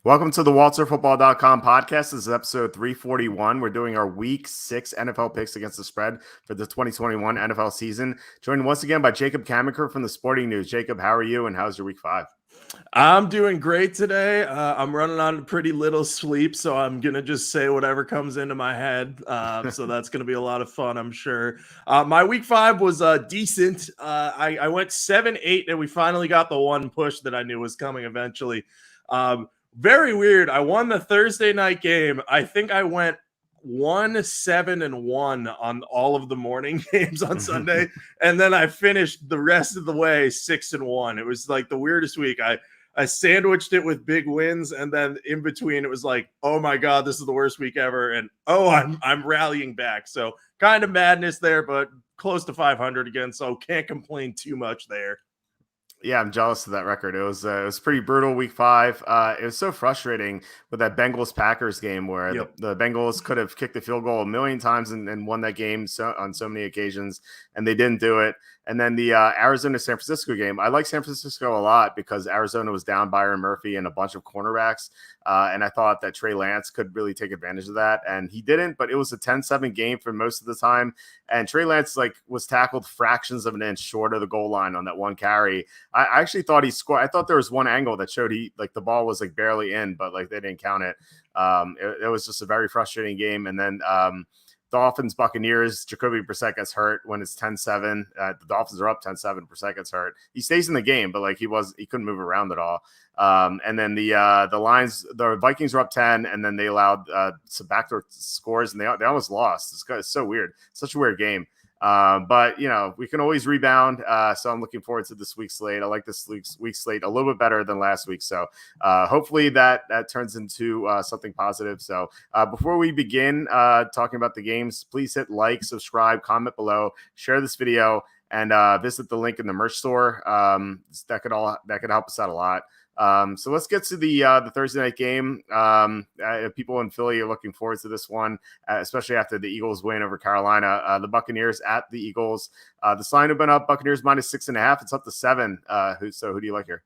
Welcome to the WalterFootball.com podcast. This is episode 341. We're doing our week 6 NFL picks against the spread for the 2021 NFL season. Joined once again by Jacob Kamiker from the Sporting News. Jacob, how are you and how's your week 5? I'm doing great today. I'm running on pretty little sleep, so I'm going to just say whatever comes into my head. So that's going to be a lot of fun, I'm sure. My week 5 was decent. I went 7-8, and we finally got the one push that I knew was coming eventually. Very weird. I won the Thursday night game. I think I went 1-7-1 on all of the morning games on Sunday. And then I finished the rest of the way 6-1. It was like the weirdest week. I sandwiched it with big wins, and then in between it was like, oh my God, this is the worst week ever. And I'm rallying back. So kind of madness there, but close to 500 again. So can't complain too much there. Yeah, I'm jealous of that record. It was pretty brutal week 5. It was so frustrating with that Bengals-Packers game where the Bengals could have kicked the field goal a million times and won that game on so many occasions, and they didn't do it. And then the Arizona-San Francisco game, I like San Francisco a lot because Arizona was down Byron Murphy and a bunch of cornerbacks, and I thought that Trey Lance could really take advantage of that, and he didn't, but it was a 10-7 game for most of the time, and Trey Lance was tackled fractions of an inch short of the goal line on that one carry. I actually thought he scored. I thought there was one angle that showed the ball was barely in, but they didn't count it. It was just a very frustrating game, and then Dolphins, Buccaneers, Jacoby Brissett gets hurt when it's 10-7. The Dolphins are up 10-7. Brissett gets hurt. He stays in the game, but he couldn't move around at all. And then the Vikings were up 10, and then they allowed some backdoor scores, and they almost lost. It's so weird. Such a weird game. But we can always rebound. So I'm looking forward to this week's slate. I like this week's slate a little bit better than last week. So hopefully that turns into something positive. So before we begin talking about the games, please hit like, subscribe, comment below, share this video, and visit the link in the merch store. That could help us out a lot. So let's get to the Thursday night game. People in Philly are looking forward to this one, especially after the Eagles win over Carolina. The Buccaneers at the Eagles. The line have been up. Buccaneers -6.5. It's up to 7. Who do you like here?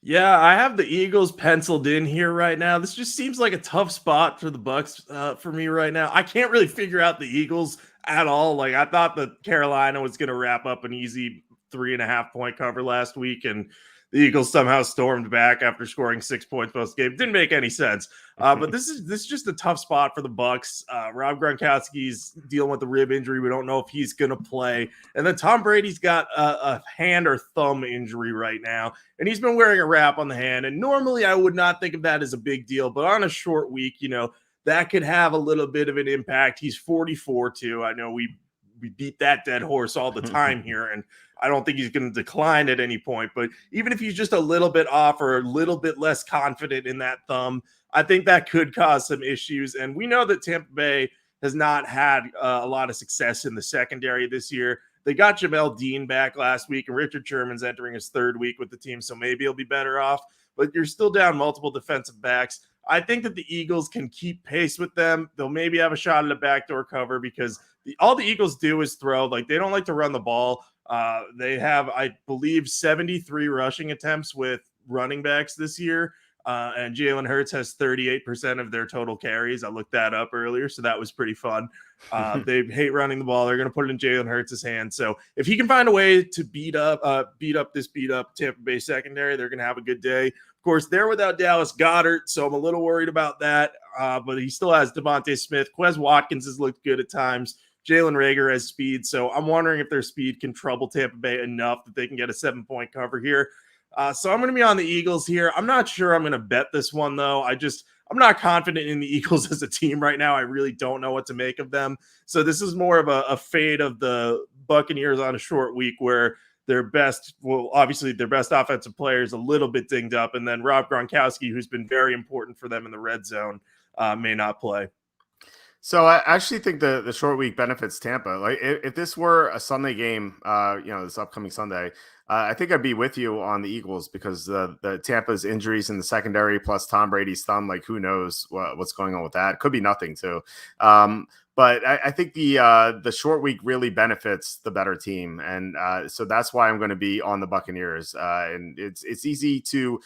Yeah, I have the Eagles penciled in here right now. This just seems like a tough spot for the Bucs for me right now. I can't really figure out the Eagles at all. I thought that Carolina was going to wrap up an easy 3.5 point cover last week, and the Eagles somehow stormed back after scoring 6 points post game. Didn't make any sense. But this is just a tough spot for the Bucs. Rob Gronkowski's dealing with the rib injury. We don't know if he's going to play. And then Tom Brady's got a hand or thumb injury right now, and he's been wearing a wrap on the hand. And normally I would not think of that as a big deal, but on a short week, that could have a little bit of an impact. He's 44 too. I know we beat that dead horse all the time here, and I don't think he's going to decline at any point. But even if he's just a little bit off or a little bit less confident in that thumb, I think that could cause some issues. And we know that Tampa Bay has not had a lot of success in the secondary this year. They got Jamel Dean back last week, and Richard Sherman's entering his 3rd week with the team, so maybe he'll be better off. But you're still down multiple defensive backs. I think that the Eagles can keep pace with them. They'll maybe have a shot at a backdoor cover because all the Eagles do is throw. They don't like to run the ball. They have, I believe, 73 rushing attempts with running backs this year. And Jalen Hurts has 38% of their total carries. I looked that up earlier, so that was pretty fun. They hate running the ball. They're going to put it in Jalen Hurts' hands. So if he can find a way to beat up Tampa Bay secondary, they're going to have a good day. Of course, they're without Dallas Goedert, so I'm a little worried about that. But he still has Devontae Smith. Quez Watkins has looked good at times. Jalen Reagor has speed, so I'm wondering if their speed can trouble Tampa Bay enough that they can get a 7-point cover here. So I'm going to be on the Eagles here. I'm not sure I'm going to bet this one, though. I'm not confident in the Eagles as a team right now. I really don't know what to make of them. So this is more of a fade of the Buccaneers on a short week where obviously their best offensive player is a little bit dinged up, and then Rob Gronkowski, who's been very important for them in the red zone, may not play. So I actually think the short week benefits Tampa. If this were a Sunday game, this upcoming Sunday, I think I'd be with you on the Eagles because the Tampa's injuries in the secondary plus Tom Brady's thumb, who knows what's going on with that? Could be nothing too. But I think the short week really benefits the better team, and so that's why I'm going to be on the Buccaneers. And it's easy to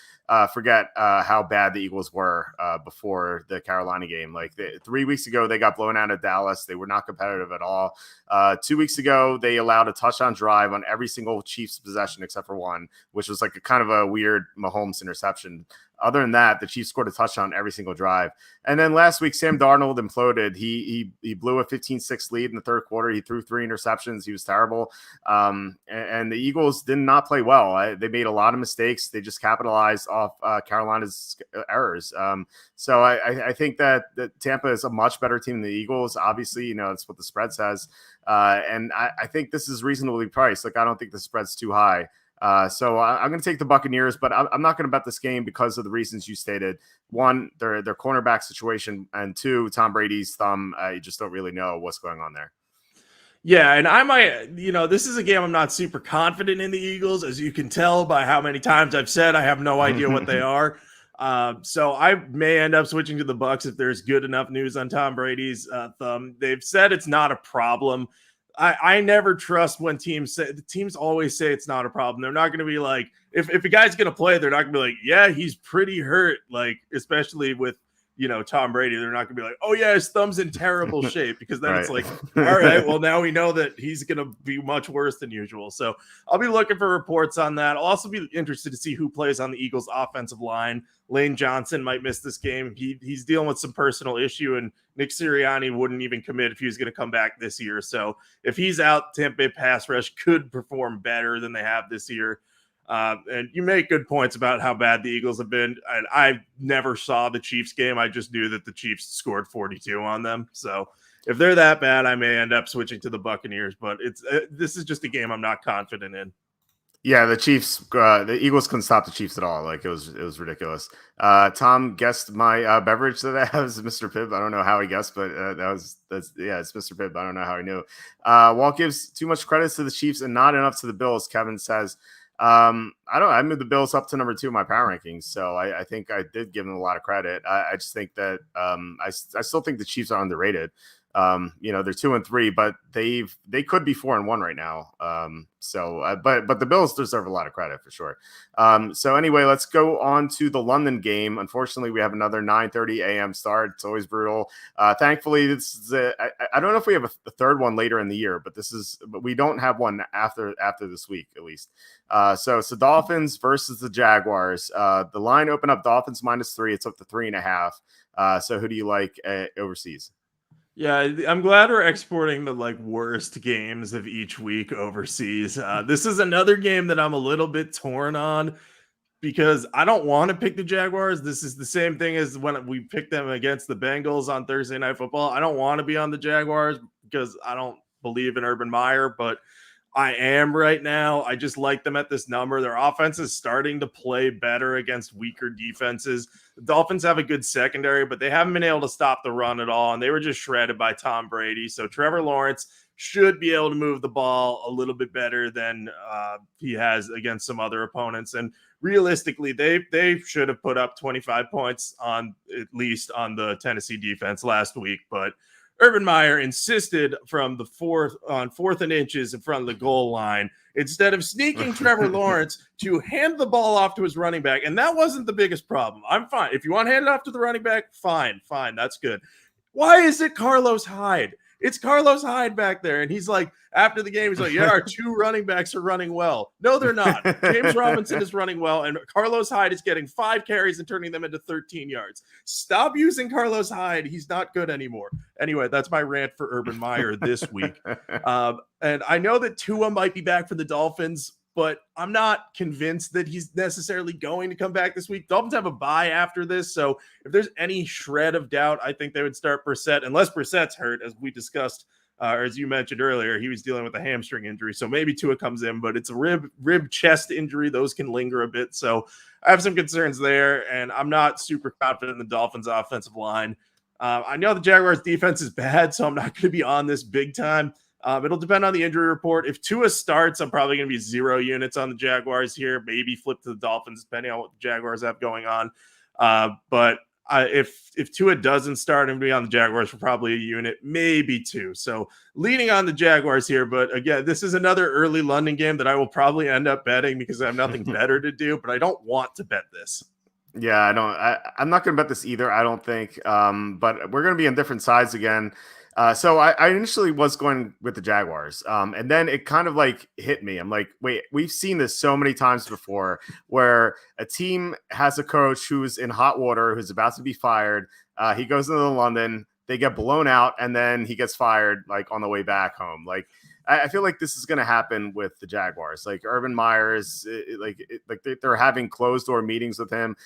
forget how bad the Eagles were before the Carolina game. Like 3 weeks ago, they got blown out of Dallas. They were not competitive at all. 2 weeks ago, they allowed a touchdown drive on every single Chiefs possession except for one, which was like a kind of a weird Mahomes interception. Other than that, the Chiefs scored a touchdown every single drive. And then last week, Sam Darnold imploded. He blew a 15-6 lead in the third quarter. He threw 3 interceptions. He was terrible. And the Eagles did not play well. They made a lot of mistakes. They just capitalized off Carolina's errors. So I think that Tampa is a much better team than the Eagles. Obviously, that's what the spread says. And I think this is reasonably priced. Like, I don't think the spread's too high. So I'm going to take the Buccaneers, but I'm not going to bet this game because of the reasons you stated. One, their cornerback situation, and two, Tom Brady's thumb. You just don't really know what's going on there. Yeah, and I might, this is a game I'm not super confident in the Eagles, as you can tell by how many times I've said I have no idea what they are. So I may end up switching to the Bucs if there's good enough news on Tom Brady's thumb. They've said it's not a problem. I never trust when teams always say it's not a problem. They're not going to be like, if a guy's going to play, they're not going to be like, yeah, he's pretty hurt. Like, especially with, Tom Brady, they're not going to be like, oh yeah, his thumb's in terrible shape, because then It's like, all right, well, now we know that he's going to be much worse than usual. So I'll be looking for reports on that. I'll also be interested to see who plays on the Eagles offensive line. Lane Johnson might miss this game. He's dealing with some personal issue, and Nick Sirianni wouldn't even commit if he was going to come back this year. So if he's out, Tampa Bay pass rush could perform better than they have this year. And you make good points about how bad the Eagles have been. And I never saw the Chiefs game. I just knew that the Chiefs scored 42 on them. So if they're that bad, I may end up switching to the Buccaneers. But this is just a game I'm not confident in. Yeah, the Chiefs, the Eagles couldn't stop the Chiefs at all. Like, it was ridiculous. Tom guessed my beverage that I have is Mr. Pibb. I don't know how he guessed, but it's Mr. Pibb. I don't know how he knew. Walt gives too much credit to the Chiefs and not enough to the Bills. Kevin says, I moved the Bills up to number 2 in my power rankings, so I think I did give them a lot of credit. I just think that I still think the Chiefs are underrated. They're 2-3, but they could be 4-1 right now. But the Bills deserve a lot of credit for sure. So anyway, let's go on to the London game. Unfortunately, we have another 9:30 a.m. start. It's always brutal. Thankfully, this is I don't know if we have a third one later in the year, but we don't have one after this week at least. So it's the Dolphins versus the Jaguars. The line opened up Dolphins -3. It's up to 3.5. So who do you like overseas? Yeah, I'm glad we're exporting the worst games of each week overseas. This is another game that I'm a little bit torn on, because I don't want to pick the Jaguars. This is the same thing as when we picked them against the Bengals on Thursday Night Football. I don't want to be on the Jaguars because I don't believe in Urban Meyer, but I am right now. I just like them at this number. Their offense is starting to play better against weaker defenses. The Dolphins have a good secondary, but they haven't been able to stop the run at all, and they were just shredded by Tom Brady. So Trevor Lawrence should be able to move the ball a little bit better than he has against some other opponents. And realistically, they should have put up 25 points at least on the Tennessee defense last week, but Urban Meyer insisted from the 4th and inches in front of the goal line, instead of sneaking Trevor Lawrence to hand the ball off to his running back. And that wasn't the biggest problem. I'm fine. If you want to hand it off to the running back, fine. That's good. Why is it Carlos Hyde? It's Carlos Hyde back there. And he's like, after the game, he's like, yeah, our 2 running backs are running well. No, they're not. James Robinson is running well, and Carlos Hyde is getting 5 carries and turning them into 13 yards. Stop using Carlos Hyde. He's not good anymore. Anyway, that's my rant for Urban Meyer this week. And I know that Tua might be back for the Dolphins, but I'm not convinced that he's necessarily going to come back this week. Dolphins have a bye after this, so if there's any shred of doubt, I think they would start Brissett, unless Brissett's hurt, as we discussed, or as you mentioned earlier, he was dealing with a hamstring injury, so maybe Tua comes in, but it's a rib chest injury. Those can linger a bit, so I have some concerns there, and I'm not super confident in the Dolphins' offensive line. I know the Jaguars' defense is bad, so I'm not going to be on this big time. It'll depend on the injury report. If Tua starts, I'm probably going to be 0 units on the Jaguars here, maybe flip to the Dolphins, depending on what the Jaguars have going on. But If Tua doesn't start and be on the Jaguars for probably a unit, maybe two. So leaning on the Jaguars here. But again, this is another early London game that I will probably end up betting because I have nothing better to do, but I don't want to bet this. Yeah, I'm not going to bet this either, I don't think. But we're going to be on different sides again. So I initially was going with the Jaguars. And then it kind of like hit me. I'm like, wait, we've seen this so many times before where a team has a coach who's in hot water, who's about to be fired. He goes into London, they get blown out, and then he gets fired like on the way back home. Like, I feel like this is going to happen with the Jaguars. Like Urban Meyer's, they're having closed door meetings with him.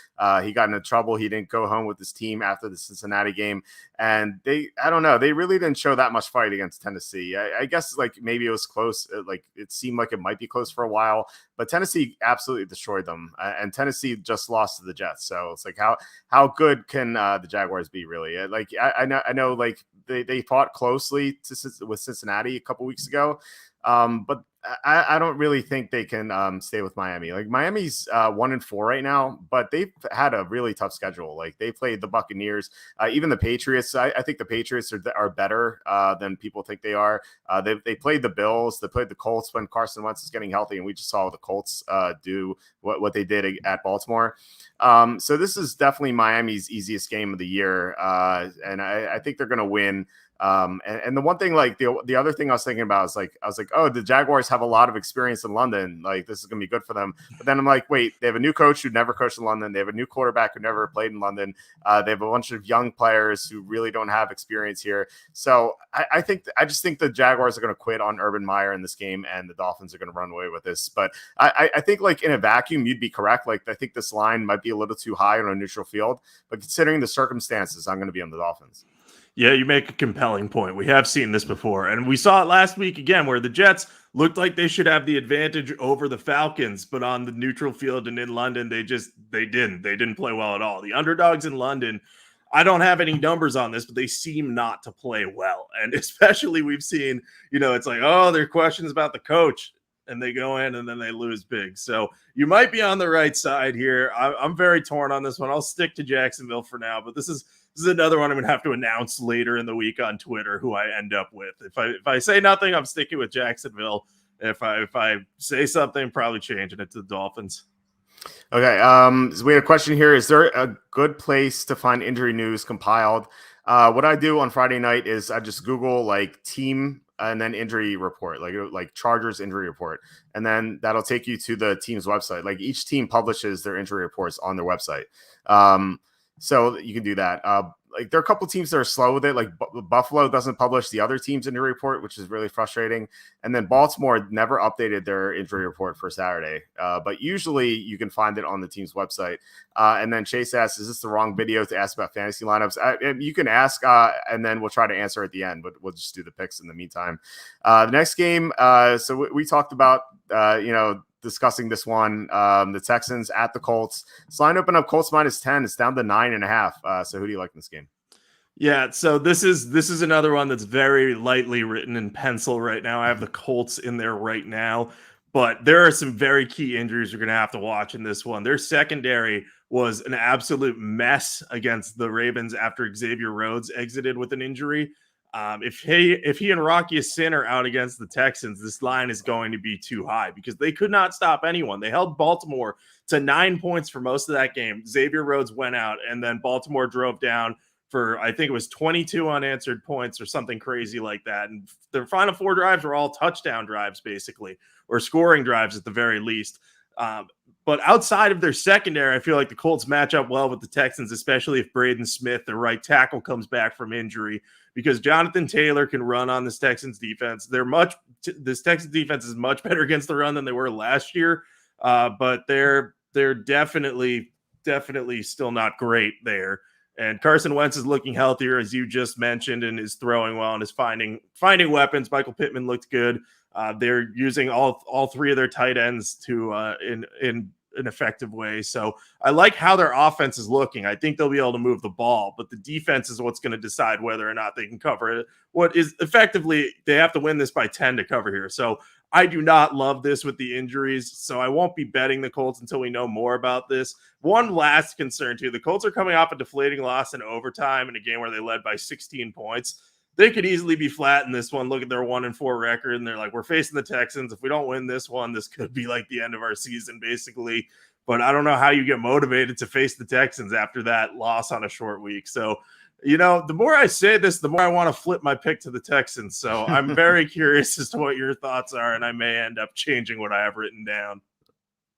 He got into trouble. He didn't go home with his team after the Cincinnati game, and I don't know, they really didn't show that much fight against Tennessee. I guess like maybe it was close. Like it seemed like it might be close for a while, but Tennessee absolutely destroyed them, and Tennessee just lost to the Jets. So it's like how good can the Jaguars be really? I know like. They fought closely with Cincinnati a couple weeks ago, but I don't really think they can stay with Miami. Like Miami's 1-4 right now, but they've had a really tough schedule. Like they played the Buccaneers, even the Patriots. I think the Patriots are better than people think they are. They played the Bills, they played the Colts when Carson Wentz is getting healthy, and we just saw the Colts do what they did at Baltimore. So this is definitely Miami's easiest game of the year, and I think they're going to win. And the one thing, like the other thing I was thinking about is I was like, oh, the Jaguars have a lot of experience in London. Like this is going to be good for them. But then I'm like, wait, they have a new coach who never coached in London. They have a new quarterback who never played in London. They have a bunch of young players who really don't have experience here. So I just think the Jaguars are going to quit on Urban Meyer in this game, and the Dolphins are going to run away with this. But I think like in a vacuum, you'd be correct. Like I think this line might be a little too high on a neutral field, but considering the circumstances, I'm going to be on the Dolphins. Yeah, you make a compelling point. We have seen this before, and we saw it last week again where the Jets looked like they should have the advantage over the Falcons, but on the neutral field and in London, they didn't play well at all. The underdogs in London, I don't have any numbers on this, but they seem not to play well. And especially we've seen, it's like, oh, there are questions about the coach, and they go in and then they lose big. So you might be on the right side here. I'm very torn on this one. I'll stick to Jacksonville for now, but this is another one I'm going to have to announce later in the week on Twitter who I end up with. If I say nothing, I'm sticking with Jacksonville. If I say something, probably changing it to the Dolphins. Okay. So we had a question here. Is there a good place to find injury news compiled? What I do on Friday night is I just Google like team and then injury report, like Chargers injury report. And then that'll take you to the team's website. Like each team publishes their injury reports on their website. So you can do that. Like there are a couple teams that are slow with it. Like Buffalo doesn't publish the other team's injury report, which is really frustrating. And then Baltimore never updated their injury report for Saturday. But usually you can find it on the team's website. And then Chase asks, is this the wrong video to ask about fantasy lineups? You can ask, and then we'll try to answer at the end, but we'll just do the picks in the meantime. The next game, so we talked about, discussing this one, the Texans at the Colts. This line opened up Colts -10. It's down to 9.5. So who do you like in this game? Yeah, so this is another one that's very lightly written in pencil right now. I have the Colts in there right now, but there are some very key injuries you're going to have to watch in this one. Their secondary was an absolute mess against the Ravens after Xavier Rhodes exited with an injury. If he and Rocky Sin are out against the Texans, this line is going to be too high because they could not stop anyone. They held Baltimore to 9 points for most of that game. Xavier Rhodes went out, and then Baltimore drove down for, I think it was 22 unanswered points or something crazy like that. And their final 4 drives were all touchdown drives, basically, or scoring drives at the very least. But outside of their secondary, I feel like the Colts match up well with the Texans, especially if Braden Smith, the right tackle, comes back from injury, because Jonathan Taylor can run on this Texans defense. This Texans defense is much better against the run than they were last year, but they're definitely still not great there. And Carson Wentz is looking healthier, as you just mentioned, and is throwing well and is finding weapons. Michael Pittman looked good. They're using all 3 of their tight ends to in an effective way. So I like how their offense is looking. I think they'll be able to move the ball, but the defense is what's going to decide whether or not they can cover it. What is effectively, they have to win this by 10 to cover here. So I do not love this with the injuries, so I won't be betting the Colts until we know more about this. One last concern, too. The Colts are coming off a deflating loss in overtime in a game where they led by 16 points. They could easily be flat in this one. Look at their 1-4 record, and they're like, we're facing the Texans. If we don't win this one, this could be like the end of our season, basically. But I don't know how you get motivated to face the Texans after that loss on a short week. So, the more I say this, the more I want to flip my pick to the Texans. So I'm very curious as to what your thoughts are, and I may end up changing what I have written down.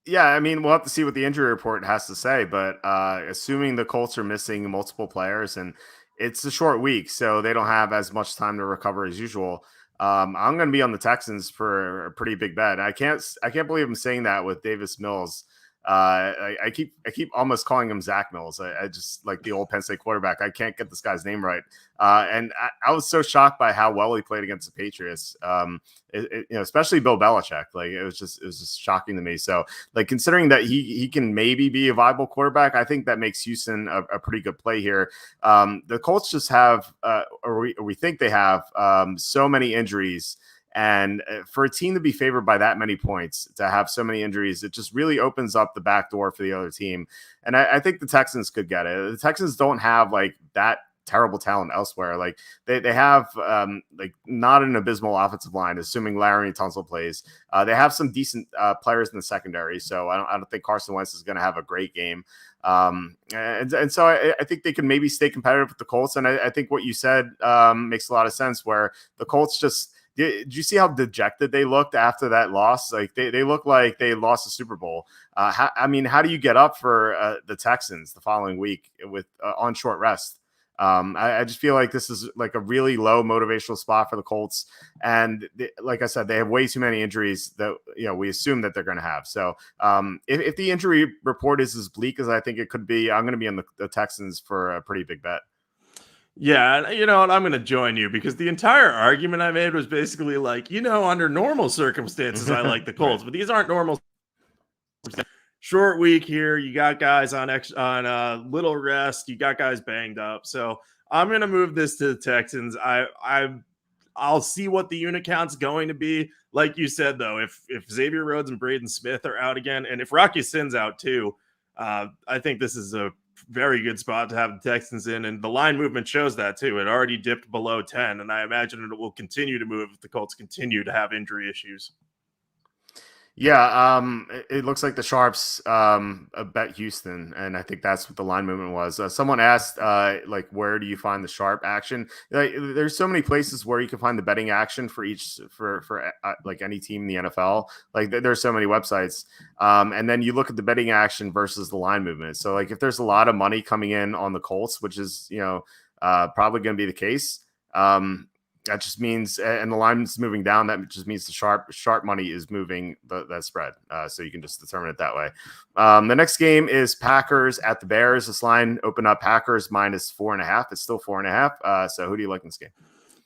Yeah, I mean, we'll have to see what the injury report has to say, but assuming the Colts are missing multiple players and it's a short week, so they don't have as much time to recover as usual. I'm going to be on the Texans for a pretty big bet. I can't believe I'm saying that with Davis Mills. I keep almost calling him Zach Mills. I just like the old Penn State quarterback. I can't get this guy's name right. And I was so shocked by how well he played against the Patriots. Especially Bill Belichick. Like it was just shocking to me. So like considering that he can maybe be a viable quarterback, I think that makes Houston a pretty good play here. The Colts just have, or we think they have, so many injuries. And for a team to be favored by that many points, to have so many injuries, it just really opens up the back door for the other team. And I think the Texans could get it. The Texans don't have like that terrible talent elsewhere. Like they have like not an abysmal offensive line, assuming Larry Tunsil plays. They have some decent players in the secondary. So I don't think Carson Wentz is going to have a great game. And so I think they can maybe stay competitive with the Colts. And I think what you said makes a lot of sense, where the Colts just, did you see how dejected they looked after that loss? Like they look like they lost the Super Bowl. How do you get up for the Texans the following week with on short rest? I just feel like this is like a really low motivational spot for the Colts. And like I said, they have way too many injuries that, we assume that they're going to have. So if the injury report is as bleak as I think it could be, I'm going to be on the Texans for a pretty big bet. Yeah, you know what? I'm going to join you because the entire argument I made was basically like, under normal circumstances, I like the Colts, but these aren't normal. Short week here. You got guys on little rest. You got guys banged up. So I'm going to move this to the Texans. I'll see what the unit count's going to be. Like you said, though, if Xavier Rhodes and Braden Smith are out again, and if Rocky Sin's out too, I think this is a very good spot to have the Texans in, and the line movement shows that too. It already dipped below 10, and I imagine it will continue to move if the Colts continue to have injury issues. Yeah, it looks like the Sharps bet Houston, and I think that's what the line movement was. Someone asked, where do you find the Sharp action? There's so many places where you can find the betting action for like any team in the NFL. Like there's so many websites, and then you look at the betting action versus the line movement. So like if there's a lot of money coming in on the Colts, which is probably going to be the case. That just means, and the line's moving down. That just means the sharp money is moving that spread. So you can just determine it that way. The next game is Packers at the Bears. This line opened up Packers -4.5. It's still 4.5. So who do you like in this game?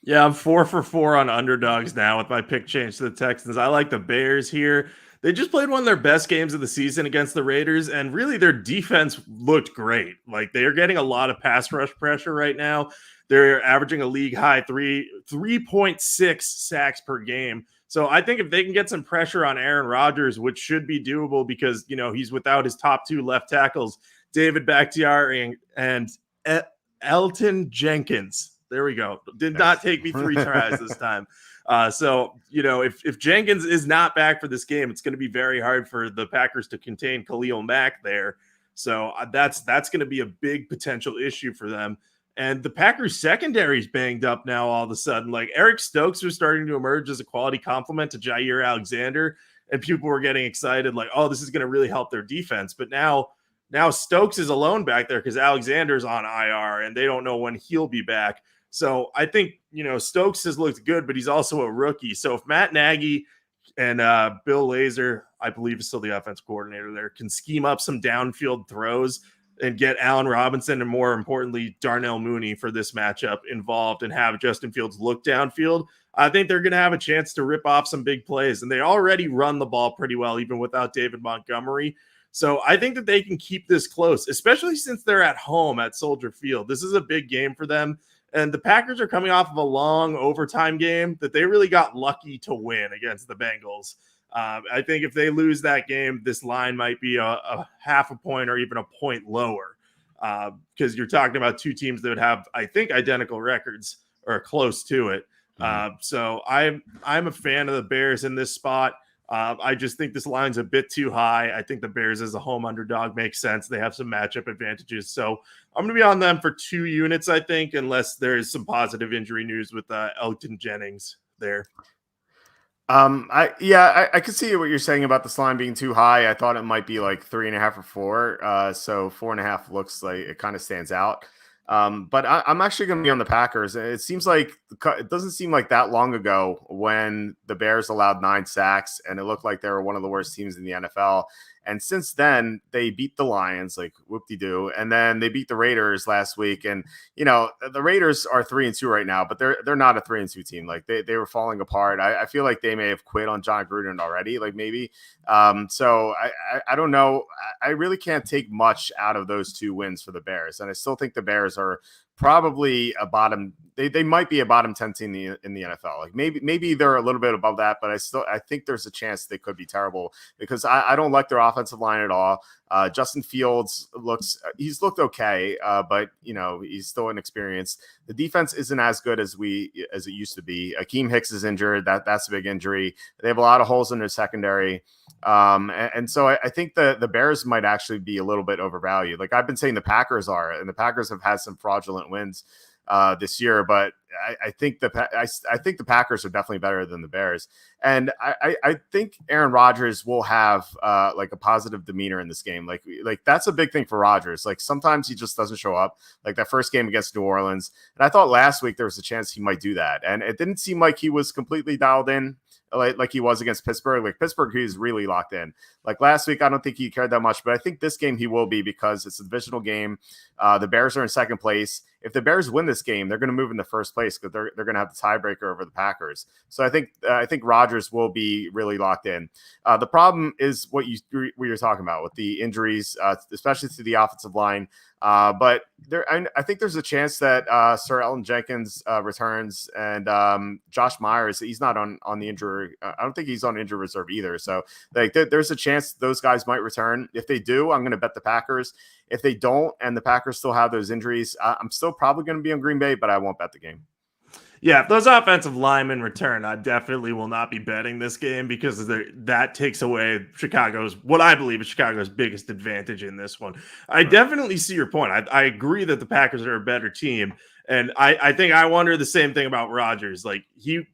Yeah, I'm 4 for 4 on underdogs now with my pick change to the Texans. I like the Bears here. They just played one of their best games of the season against the Raiders, and really their defense looked great. Like they are getting a lot of pass rush pressure right now. They're averaging a league high 3.6 sacks per game. So I think if they can get some pressure on Aaron Rodgers, which should be doable because, he's without his top two left tackles, David Bakhtiari and Elton Jenkins. There we go. Did not take me 3 tries this time. So if Jenkins is not back for this game, it's going to be very hard for the Packers to contain Khalil Mack there. So that's going to be a big potential issue for them. And the Packers secondary is banged up now all of a sudden. Like Eric Stokes was starting to emerge as a quality complement to Jair Alexander, and people were getting excited like, oh, this is going to really help their defense. But now Stokes is alone back there because Alexander's on IR, and they don't know when he'll be back. So I think, Stokes has looked good, but he's also a rookie. So if Matt Nagy and Bill Lazor, I believe is still the offensive coordinator there, can scheme up some downfield throws and get Allen Robinson and, more importantly, Darnell Mooney for this matchup involved and have Justin Fields look downfield, I think they're going to have a chance to rip off some big plays. And they already run the ball pretty well, even without David Montgomery. So I think that they can keep this close, especially since they're at home at Soldier Field. This is a big game for them. And the Packers are coming off of a long overtime game that they really got lucky to win against the Bengals. I think if they lose that game, this line might be a half a point or even a point lower, because you're talking about two teams that would have, I think, identical records or close to it. So I'm a fan of the Bears in this spot. I just think this line's a bit too high. I think the Bears as a home underdog makes sense. They have some matchup advantages. So I'm going to be on them for 2 units, I think, unless there's some positive injury news with Elgton Jennings there. I could see what you're saying about this line being too high. I thought it might be like 3.5 or 4. So 4.5 looks like it kind of stands out. But I'm actually going to be on the Packers. It seems like it doesn't seem like that long ago when the Bears allowed 9 sacks and it looked like they were one of the worst teams in the NFL. And since then, they beat the Lions, like whoop-de-doo, and then they beat the Raiders last week. And the Raiders are 3-2 right now, but they're not a 3-2 team. Like they were falling apart. I feel like they may have quit on John Gruden already, like maybe. So I don't know. I really can't take much out of those 2 wins for the Bears, and I still think the Bears are probably a bottom. They might be a bottom 10 team in the NFL. Like maybe they're a little bit above that, but I think there's a chance they could be terrible because I don't like their offensive line at all. Justin Fields he's looked okay, but he's still inexperienced. The defense isn't as good as it used to be. Akeem Hicks is injured. That's a big injury. They have a lot of holes in their secondary. And so I think the Bears might actually be a little bit overvalued. Like I've been saying the Packers are, and the Packers have had some fraudulent wins this year, but I think the Packers are definitely better than the Bears. And I think Aaron Rodgers will have like a positive demeanor in this game. Like that's a big thing for Rodgers. Like sometimes he just doesn't show up, like that first game against New Orleans. And I thought last week there was a chance he might do that. And it didn't seem like he was completely dialed in like he was against Pittsburgh. Like Pittsburgh, he's really locked in. Like last week, I don't think he cared that much, but I think this game he will be because it's a divisional game. The Bears are in second place. If the Bears win this game, they're going to move into first place because they're going to have the tiebreaker over the Packers. So I think Rodgers will be really locked in. The problem is what you're talking about with the injuries, especially to the offensive line. But I think there's a chance that Sir Elton Jenkins returns, and Josh Myers, he's not on the injury. I don't think he's on injury reserve either. So like there's a chance those guys might return. If they do, I'm going to bet the Packers. If they don't, and the Packers still have those injuries, I'm still probably going to be on Green Bay, but I won't bet the game. Yeah, if those offensive linemen return, I definitely will not be betting this game because that takes away what I believe is Chicago's biggest advantage in this one. I definitely see your point. I agree that the Packers are a better team, and I think I wonder the same thing about Rodgers. Like you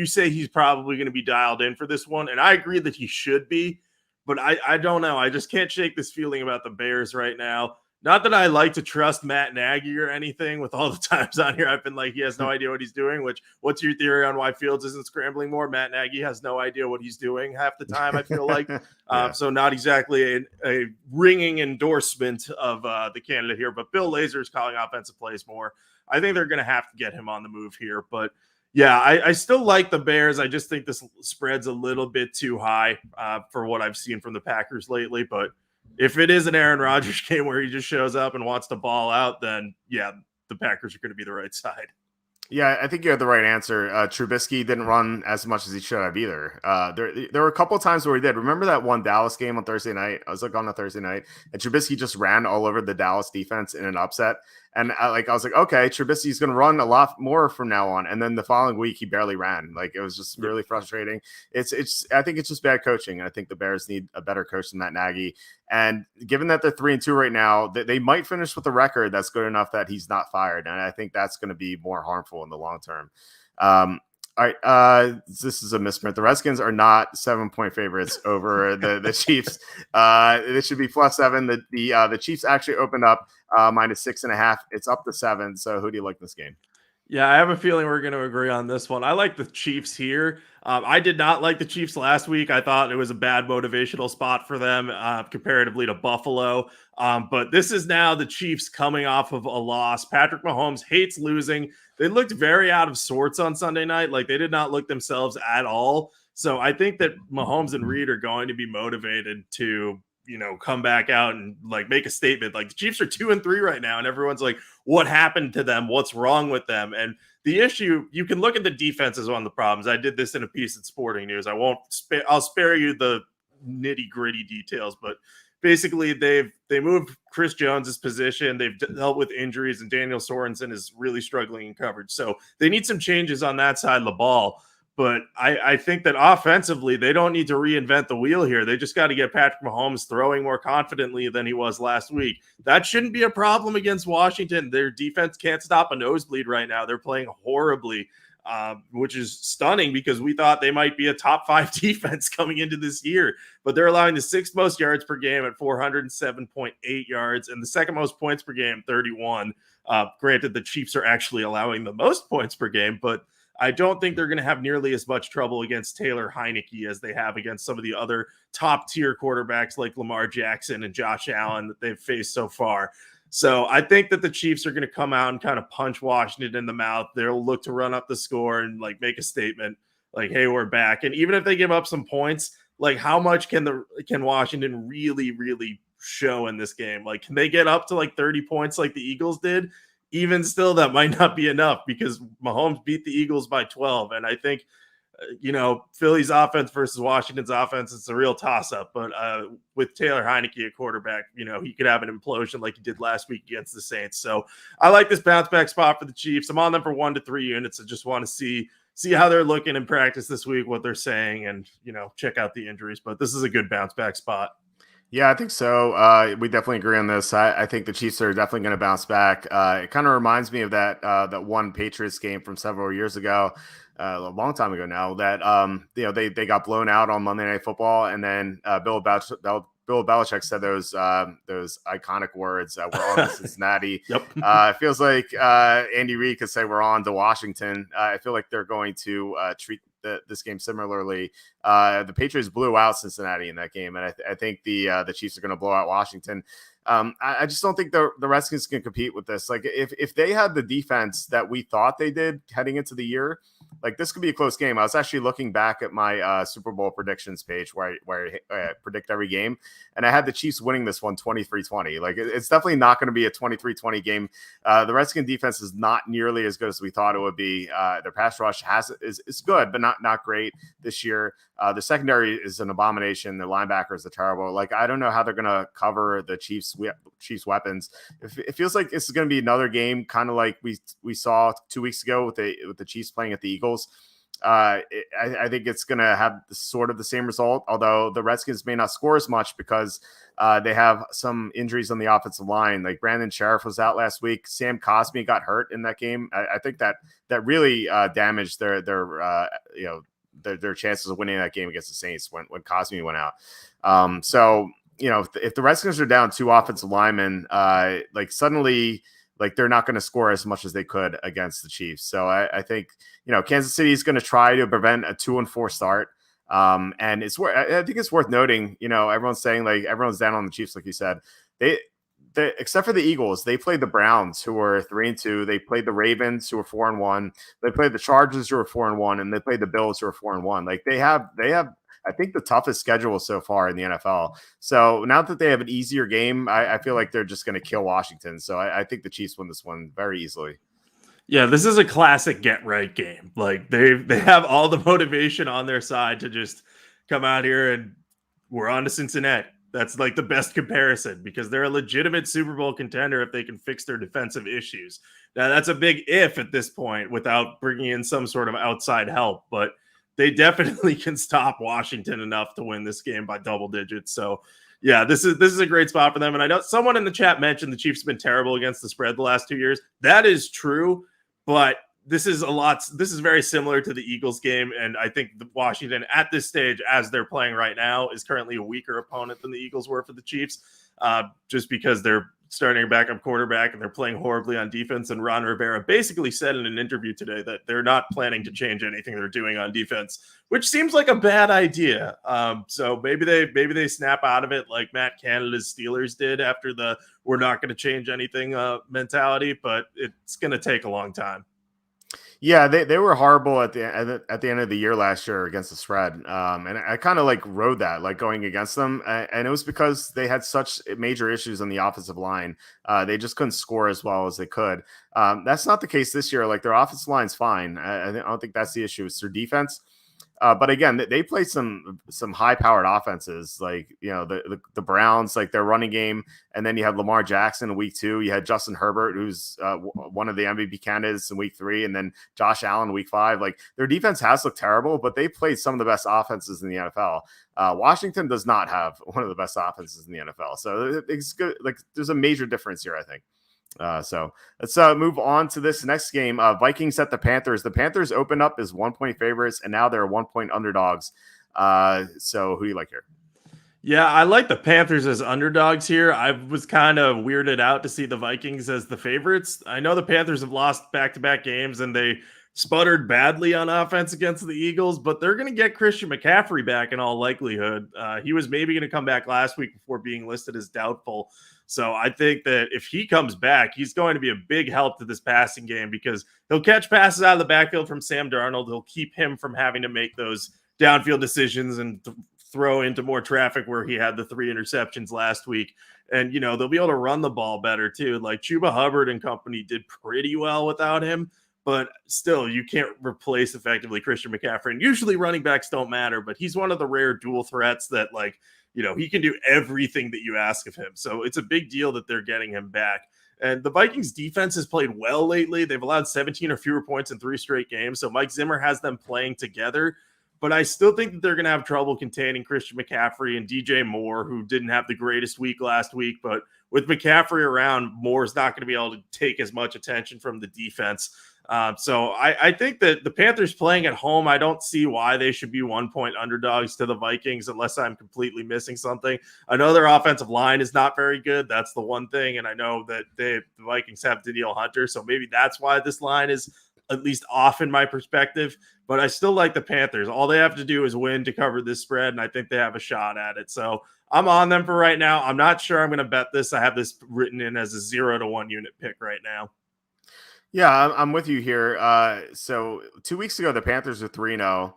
say, he's probably going to be dialed in for this one, and I agree that he should be, but I don't know. I just can't shake this feeling about the Bears right now. Not that I like to trust Matt Nagy or anything. With all the times on here, I've been like, he has no idea what he's doing, what's your theory on why Fields isn't scrambling more? Matt Nagy has no idea what he's doing half the time, I feel like. Yeah. So not exactly a ringing endorsement of the candidate here, but Bill Lazor is calling offensive plays more. I think they're going to have to get him on the move here. But yeah, I still like the Bears. I just think this spread's a little bit too high for what I've seen from the Packers lately, but if it is an Aaron Rodgers game where he just shows up and wants to ball out, then yeah, the Packers are going to be the right side. Yeah, I think you have the right answer. Trubisky didn't run as much as he should have either. There were a couple of times where he did. Remember that one Dallas game on Thursday night? I was like on a Thursday night, and Trubisky just ran all over the Dallas defense in an upset. And I was like, okay, Trubisky's going to run a lot more from now on. And then the following week, he barely ran. Like it was just really frustrating. I think it's just bad coaching. I think the Bears need a better coach than Matt Nagy. And given that they're 3-2 right now, they might finish with a record that's good enough that he's not fired. And I think that's going to be more harmful in the long term. All right, this is a misprint. The Redskins are not 7-point favorites over the Chiefs. It should be +7. The Chiefs actually opened up -6.5. It's up to 7. So who do you like in this game? Yeah, I have a feeling we're going to agree on this one. I like the Chiefs here. I did not like the Chiefs last week. I thought it was a bad motivational spot for them comparatively to Buffalo. But this is now the Chiefs coming off of a loss. Patrick Mahomes hates losing. They looked very out of sorts on Sunday night. Like they did not look themselves at all. So I think that Mahomes and Reed are going to be motivated to, come back out and like make a statement. Like the Chiefs are 2-3 right now, and everyone's like, what happened to them? What's wrong with them? And the issue, you can look at the defense as one of the problems. I did this in a piece at Sporting News. I'll spare you the nitty gritty details, but basically they moved Chris Jones's position. They've dealt with injuries, and Daniel Sorensen is really struggling in coverage. So they need some changes on that side of the ball. But I think that offensively, they don't need to reinvent the wheel here. They just got to get Patrick Mahomes throwing more confidently than he was last week. That shouldn't be a problem against Washington. Their defense can't stop a nosebleed right now. They're playing horribly, which is stunning because we thought they might be a top 5 defense coming into this year. But they're allowing the 6th most yards per game at 407.8 yards and the 2nd most points per game, 31. Granted, the Chiefs are actually allowing the most points per game, but I don't think they're going to have nearly as much trouble against Taylor Heineke as they have against some of the other top-tier quarterbacks like Lamar Jackson and Josh Allen that they've faced so far. So I think that the Chiefs are going to come out and kind of punch Washington in the mouth. They'll look to run up the score and like make a statement like, hey, we're back. And even if they give up some points, like how much can Washington really, really show in this game? Like, can they get up to like 30 points like the Eagles did? Even still, that might not be enough because Mahomes beat the Eagles by 12. And I think, Philly's offense versus Washington's offense, it's a real toss-up. But with Taylor Heineke at quarterback, he could have an implosion like he did last week against the Saints. So I like this bounce-back spot for the Chiefs. I'm on them for 1 to 3 units. I just want to see how they're looking in practice this week, what they're saying, and, check out the injuries. But this is a good bounce-back spot. Yeah, I think so. We definitely agree on this. I think the Chiefs are definitely going to bounce back. It kind of reminds me of that one Patriots game from several years ago, a long time ago now. That they got blown out on Monday Night Football, and then Bill Belichick said those iconic words, "We're on to Cincinnati." Yep. It feels like Andy Reid could say, "We're on to Washington." I feel like they're going to treat this game similarly. The Patriots blew out Cincinnati in that game, and I think the Chiefs are going to blow out Washington. I just don't think the Redskins can compete with this. Like if they had the defense that we thought they did heading into the year, like this could be a close game. I was actually looking back at my Super Bowl predictions page where I predict every game, and I had the Chiefs winning this one 23-20. Like it's definitely not going to be a 23-20 game. The Redskin defense is not nearly as good as we thought it would be. Their pass rush is good, but not great this year. The secondary is an abomination. The linebackers are terrible. Like I don't know how they're going to cover the Chiefs weapons. It feels like this is going to be another game, kind of like we saw 2 weeks ago with the Chiefs playing at the Eagles. I think it's going to have sort of the same result, although the Redskins may not score as much because they have some injuries on the offensive line. Like Brandon Sheriff was out last week. Sam Cosmi got hurt in that game. I think that really damaged their chances of winning that game against the Saints when Cosmi went out. So if the Redskins are down 2 offensive linemen, suddenly they're not going to score as much as they could against the Chiefs. So I think Kansas City is going to try to prevent a 2-4 start. And I think it's worth noting. Everyone's saying everyone's down on the Chiefs, like you said. They except for the Eagles, they played the Browns, who were 3-2. They played the Ravens, who were 4-1. They played the Chargers, who were 4-1, and they played the Bills, who are 4-1. Like they have, I think, the toughest schedule so far in the NFL. So now that they have an easier game, I feel like they're just going to kill Washington. So I think the Chiefs win this one very easily. Yeah, this is a classic get right game. Like they have all the motivation on their side to just come out here and we're on to Cincinnati. That's like the best comparison because they're a legitimate Super Bowl contender if they can fix their defensive issues. Now, that's a big if at this point without bringing in some sort of outside help, but they definitely can stop Washington enough to win this game by double digits. So, yeah, this is a great spot for them. And I know someone in the chat mentioned the Chiefs have been terrible against the spread the last 2 years. That is true, but this is very similar to the Eagles game, and I think the Washington at this stage, as they're playing right now, is currently a weaker opponent than the Eagles were for the Chiefs, just because they're starting a backup quarterback and they're playing horribly on defense. And Ron Rivera basically said in an interview today that they're not planning to change anything they're doing on defense, which seems like a bad idea. So maybe they snap out of it like Matt Canada's Steelers did after the "we're not going to change anything" mentality, but it's going to take a long time. Yeah, they were horrible at the end of the year last year against the spread, and I kind of like rode that, like going against them, and it was because they had such major issues on the offensive line. They just couldn't score as well as they could. That's not the case this year. Like their offensive line's fine. I don't think that's the issue. It's their defense. But again, they play some high powered offenses, like the Browns, like their running game, and then you have Lamar Jackson in week 2. You had Justin Herbert, who's one of the MVP candidates in week 3, and then Josh Allen in week 5. Like their defense has looked terrible, but they played some of the best offenses in the NFL. Washington does not have one of the best offenses in the NFL, so it's good. Like there's a major difference here, I think. So let's move on to this next game. Vikings at the Panthers. The Panthers opened up as 1-point favorites, and now they're 1-point underdogs. So who do you like here? Yeah, I like the Panthers as underdogs here. I was kind of weirded out to see the Vikings as the favorites. I know the Panthers have lost back-to-back games, and they sputtered badly on offense against the Eagles, but they're going to get Christian McCaffrey back in all likelihood. He was maybe going to come back last week before being listed as doubtful. So I think that if he comes back, he's going to be a big help to this passing game because he'll catch passes out of the backfield from Sam Darnold. He'll keep him from having to make those downfield decisions and throw into more traffic where he had the 3 interceptions last week. And, they'll be able to run the ball better too. Like Chuba Hubbard and company did pretty well without him, but still you can't replace effectively Christian McCaffrey. And usually running backs don't matter, but he's one of the rare dual threats that he can do everything that you ask of him. So it's a big deal that they're getting him back. And the Vikings defense has played well lately. They've allowed 17 or fewer points in 3 straight games. So Mike Zimmer has them playing together. But I still think that they're going to have trouble containing Christian McCaffrey and DJ Moore, who didn't have the greatest week last week. But with McCaffrey around, Moore's not going to be able to take as much attention from the defense. So I think that the Panthers playing at home, I don't see why they should be 1-point underdogs to the Vikings unless I'm completely missing something. I know their offensive line is not very good. That's the one thing. And I know that the Vikings have Danielle Hunter. So maybe that's why this line is at least off in my perspective. But I still like the Panthers. All they have to do is win to cover this spread. And I think they have a shot at it. So I'm on them for right now. I'm not sure I'm going to bet this. I have this written in as a 0-1 unit pick right now. Yeah, I'm with you here. So 2 weeks ago, the Panthers were 3-0.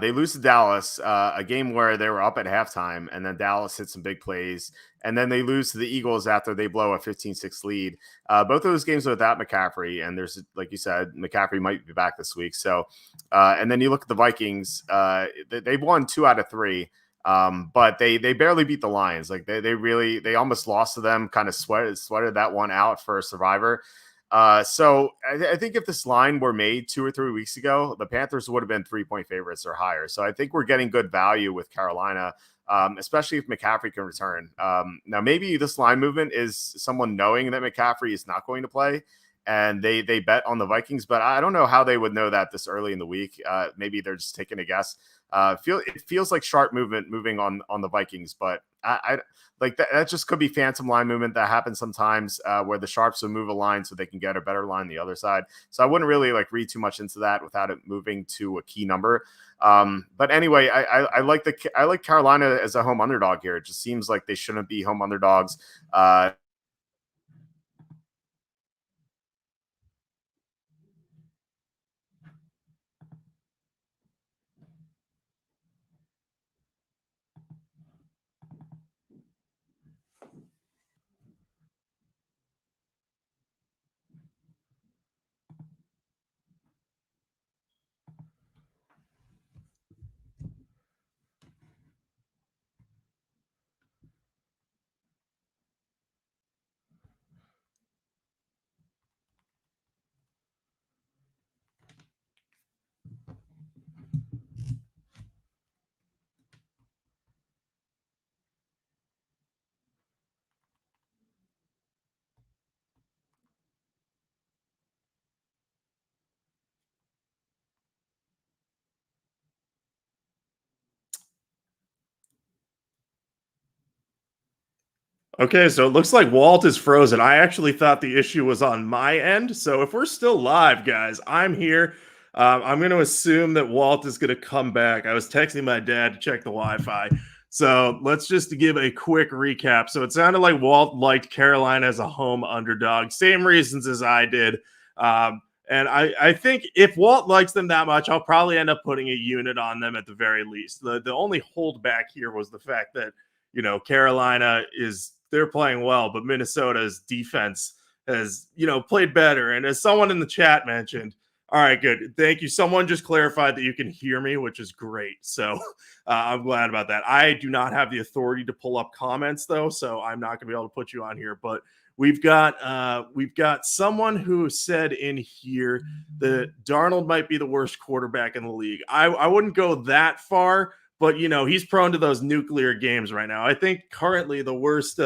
They lose to Dallas, a game where they were up at halftime, and then Dallas hit some big plays. And then they lose to the Eagles after they blow a 15-6 lead. Both of those games are without McCaffrey, and there's, like you said, McCaffrey might be back this week. So, and then you look at the Vikings, they've won 2 out of 3. But they barely beat the Lions. Like they almost lost to them, kind of sweated that one out for a survivor. So I think if this line were made 2 or 3 weeks ago, the Panthers would have been 3-point favorites or higher. So I think we're getting good value with Carolina, especially if McCaffrey can return. Now, maybe this line movement is someone knowing that McCaffrey is not going to play, and they bet on the Vikings, but I don't know how they would know that this early in the week. Maybe they're just taking a guess. It feels like sharp moving on the Vikings, but I like that just could be phantom line movement that happens sometimes where the sharps will move a line so they can get a better line the other side. So I wouldn't really read too much into that without it moving to a key number. But anyway, I like Carolina as a home underdog here. It just seems like they shouldn't be home underdogs. Okay, so it looks like Walt is frozen. I actually thought the issue was on my end. So if we're still live, guys, I'm here. I'm going to assume that Walt is going to come back. I was texting my dad to check the Wi-Fi. So let's just give a quick recap. So it sounded like Walt liked Carolina as a home underdog. Same reasons as I did. And I think if Walt likes them that much, I'll probably end up putting a unit on them at the very least. The only holdback here was the fact that, Carolina they're playing well, but Minnesota's defense has, played better. And as someone in the chat mentioned, all right, good. Thank you. Someone just clarified that you can hear me, which is great. So I'm glad about that. I do not have the authority to pull up comments, though, so I'm not going to be able to put you on here. But we've got someone who said in here that Darnold might be the worst quarterback in the league. I wouldn't go that far, but he's prone to those nuclear games right now. I think currently the worst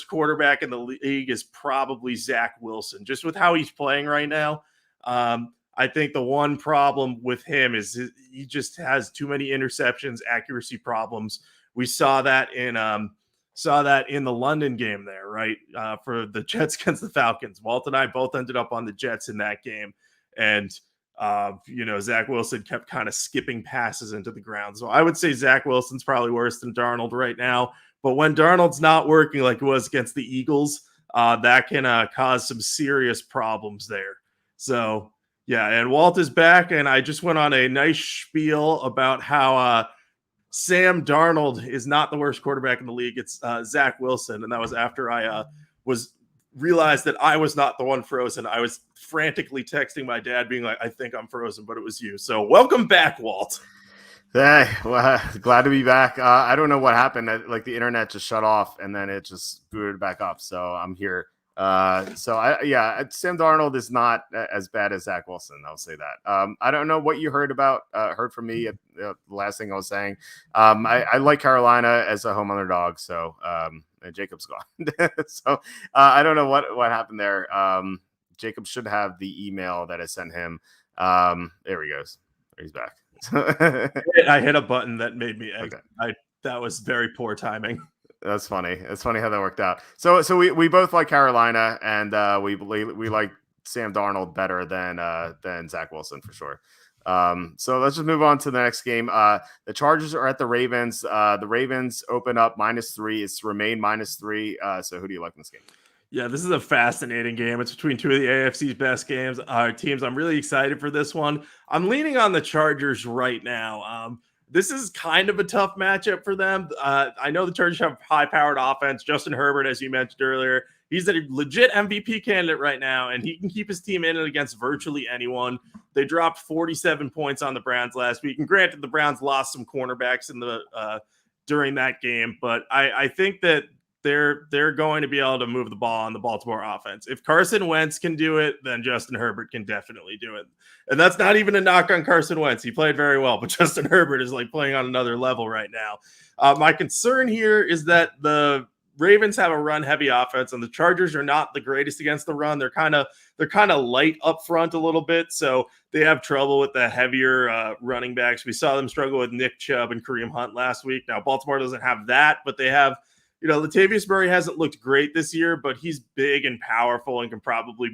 quarterback in the league is probably Zach Wilson, just with how he's playing right now. I think the one problem with him is he just has too many interceptions, accuracy problems. We saw that in the London game there, right? For the Jets against the Falcons. Walt and I both ended up on the Jets in that game. And, Zach Wilson kept kind of skipping passes into the ground. So I would say Zach Wilson's probably worse than Darnold right now. But when Darnold's not working like it was against the Eagles, that can cause some serious problems there. So, yeah, and Walt is back, and I just went on a nice spiel about how Sam Darnold is not the worst quarterback in the league. It's Zach Wilson, and that was after I realized that I was not the one frozen. I was frantically texting my dad being like, I think I'm frozen, but it was you. So welcome back, Walt. Hey, well, glad to be back. I don't know what happened. Like the internet just shut off, and then it just booted back up. So I'm here. Sam Darnold is not as bad as Zach Wilson. I'll say that. I don't know what you heard from me. The last thing I was saying, I like Carolina as a home underdog. So, Jacob's gone. So, I don't know what happened there. Jacob should have the email that I sent him. There he goes. He's back. I hit a button that made me exit. Okay. That was very poor timing. That's funny. It's funny how that worked out. So we both like Carolina, and we like Sam Darnold better than Zach Wilson for sure. So let's just move on to the next game. The Chargers are at the Ravens. The Ravens open up -3. It's remained -3. So who do you like in this game? Yeah, this is a fascinating game. It's between two of the AFC's best teams. I'm really excited for this one. I'm leaning on the Chargers right now. This is kind of a tough matchup for them. I know the Chargers have high-powered offense. Justin Herbert, as you mentioned earlier, he's a legit MVP candidate right now, and he can keep his team in it against virtually anyone. They dropped 47 points on the Browns last week, and granted, the Browns lost some cornerbacks during that game, but I think that they're going to be able to move the ball on the Baltimore offense. If Carson Wentz can do it, then Justin Herbert can definitely do it. And that's not even a knock on Carson Wentz. He played very well, but Justin Herbert is like playing on another level right now. My concern here is that the Ravens have a run-heavy offense, and the Chargers are not the greatest against the run. They're kind of light up front a little bit, so they have trouble with the heavier running backs. We saw them struggle with Nick Chubb and Kareem Hunt last week. Now, Baltimore doesn't have that, but they have Latavius Murray hasn't looked great this year, but he's big and powerful and can probably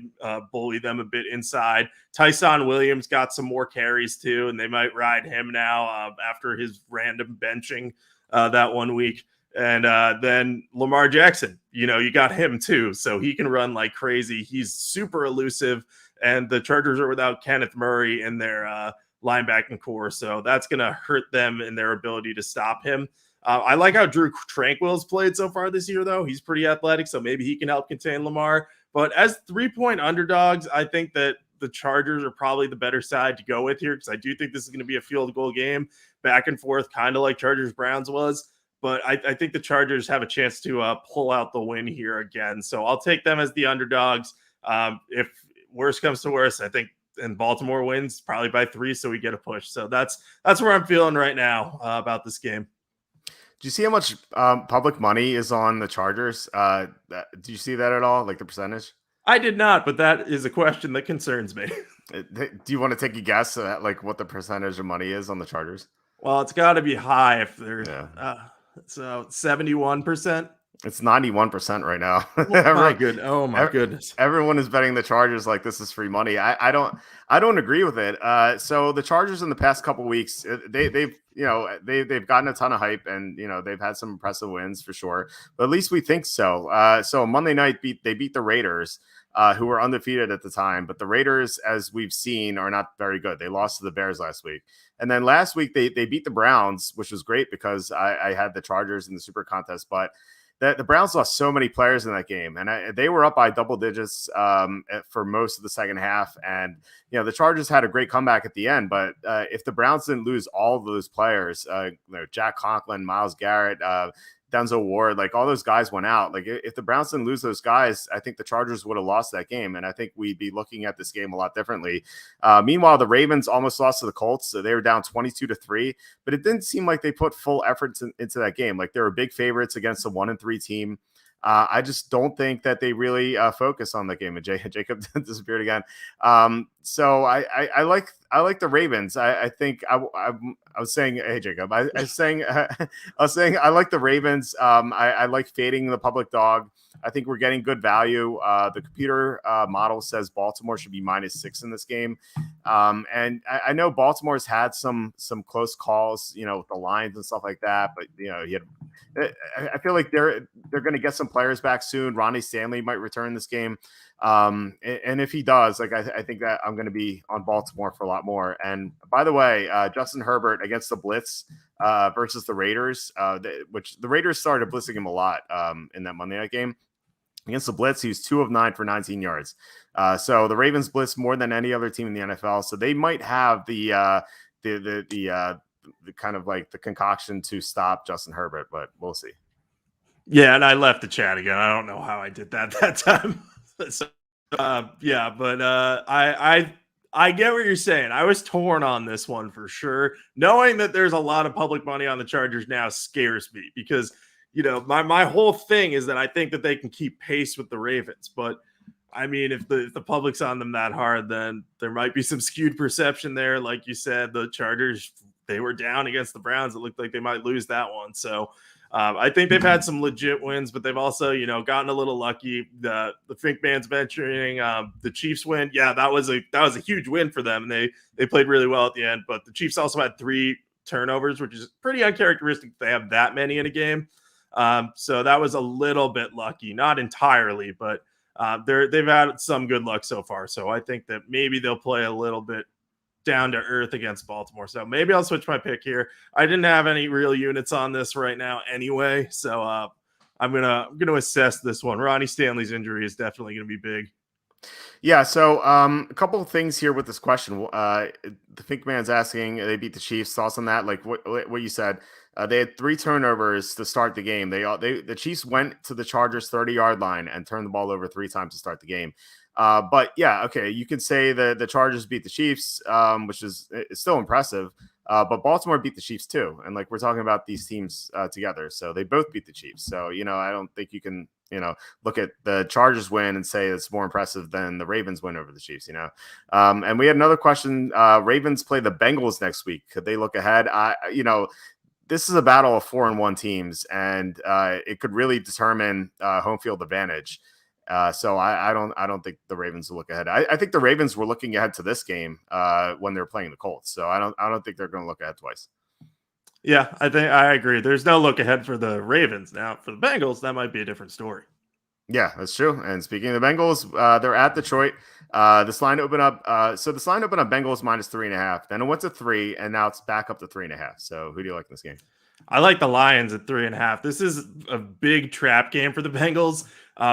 bully them a bit inside. Tyson Williams got some more carries too, and they might ride him now after his random benching that 1 week. And then Lamar Jackson, you got him too, so he can run like crazy. He's super elusive, and the Chargers are without Kenneth Murray in their linebacking core, so that's going to hurt them in their ability to stop him. I like how Drew Tranquill's played so far this year, though. He's pretty athletic, so maybe he can help contain Lamar. But as 3-point underdogs, I think that the Chargers are probably the better side to go with here, because I do think this is going to be a field goal game, back and forth, kind of like Chargers-Browns was. But I think the Chargers have a chance to pull out the win here again. So I'll take them as the underdogs. If worse comes to worse, I think and Baltimore wins probably by 3, so we get a push. So that's where I'm feeling right now about this game. Do you see how much public money is on the Chargers? Do you see that at all, like the percentage? I did not, but that is a question that concerns me. Do you want to take a guess at like what the percentage of money is on the Chargers? Well, it's got to be high if they're so 71%. It's 91% right now. Oh my goodness! Everyone is betting the Chargers like this is free money. I don't agree with it. So the Chargers in the past couple weeks, they've gotten a ton of hype, and they've had some impressive wins for sure. But at least we think so. So Monday night they beat the Raiders. who were undefeated at the time. But the Raiders, as we've seen, are not very good. They lost to the Bears last week. And then last week, they beat the Browns, which was great because I had the Chargers in the Super Contest. But the Browns lost so many players in that game, and they were up by double digits for most of the second half. And the Chargers had a great comeback at the end, but if the Browns didn't lose all of those players, Jack Conklin, Myles Garrett, Denzel Ward, like all those guys went out. Like if the Browns didn't lose those guys, I think the Chargers would have lost that game. And I think we'd be looking at this game a lot differently. Meanwhile, the Ravens almost lost to the Colts. So they were down 22-3, but it didn't seem like they put full effort into that game. Like they were big favorites against a 1-3 team. I just don't think that they really focus on the game. And Jacob disappeared again. So I like the Ravens. I think I was saying, hey Jacob, I was saying I like the Ravens. I like fading the public dog. I think we're getting good value. The computer model says Baltimore should be -6 in this game. And I know Baltimore's had some close calls, with the Lions and stuff like that. But I feel like they're going to get some players back soon. Ronnie Stanley might return this game. And if he does, I think that I'm going to be on Baltimore for a lot more. And by the way, Justin Herbert against the blitz versus the Raiders, which the Raiders started blitzing him a lot in that Monday night game. Against the blitz, he was 2 of 9 for 19 yards. So the Ravens blitz more than any other team in the NFL. So they might have the kind of like the concoction to stop Justin Herbert, but we'll see. Yeah, and I left the chat again. I don't know how I did that time. So, but I get what you're saying. I was torn on this one for sure. Knowing that there's a lot of public money on the Chargers now scares me because my whole thing is that I think that they can keep pace with the Ravens. But I mean, if the public's on them that hard, then there might be some skewed perception there. Like you said, the Chargers, they were down against the Browns. It looked like they might lose that one. So I think they've had some legit wins, but they've also, gotten a little lucky. The Fink Man's mentioning the Chiefs win. Yeah, that was a huge win for them. And they played really well at the end. But the Chiefs also had 3 turnovers, which is pretty uncharacteristic. They have that many in a game. So that was a little bit lucky, not entirely, but they've had some good luck so far. So I think that maybe they'll play a little bit down to earth against Baltimore. So maybe I'll switch my pick here. I didn't have any real units on this right now anyway. So I'm gonna assess this one. Ronnie Stanley's injury is definitely gonna be big. Yeah, so a couple of things here with this question. The Fink Man's asking, they beat the Chiefs. Thoughts on that? Like what you said. They had 3 turnovers to start the game. The Chiefs went to the Chargers 30-yard line and turned the ball over 3 times to start the game. But yeah, okay, you can say the Chargers beat the Chiefs, which is still impressive. But Baltimore beat the Chiefs too, and like we're talking about these teams together, so they both beat the Chiefs. So I don't think you can look at the Chargers win and say it's more impressive than the Ravens win over the Chiefs. And we had another question. Ravens play the Bengals next week. Could they look ahead? This is a battle of 4-1 teams, and it could really determine home field advantage. So I don't think the Ravens will look ahead. I think the Ravens were looking ahead to this game when they were playing the Colts. So I don't think they're going to look ahead twice. Yeah, I agree. There's no look ahead for the Ravens. Now for the Bengals, that might be a different story. Yeah, that's true. And speaking of the Bengals, they're at Detroit. This line opened up. So this line opened up Bengals -3.5. Then it went to 3, and now it's back up to 3.5. So who do you like in this game? I like the Lions at 3.5. This is a big trap game for the Bengals.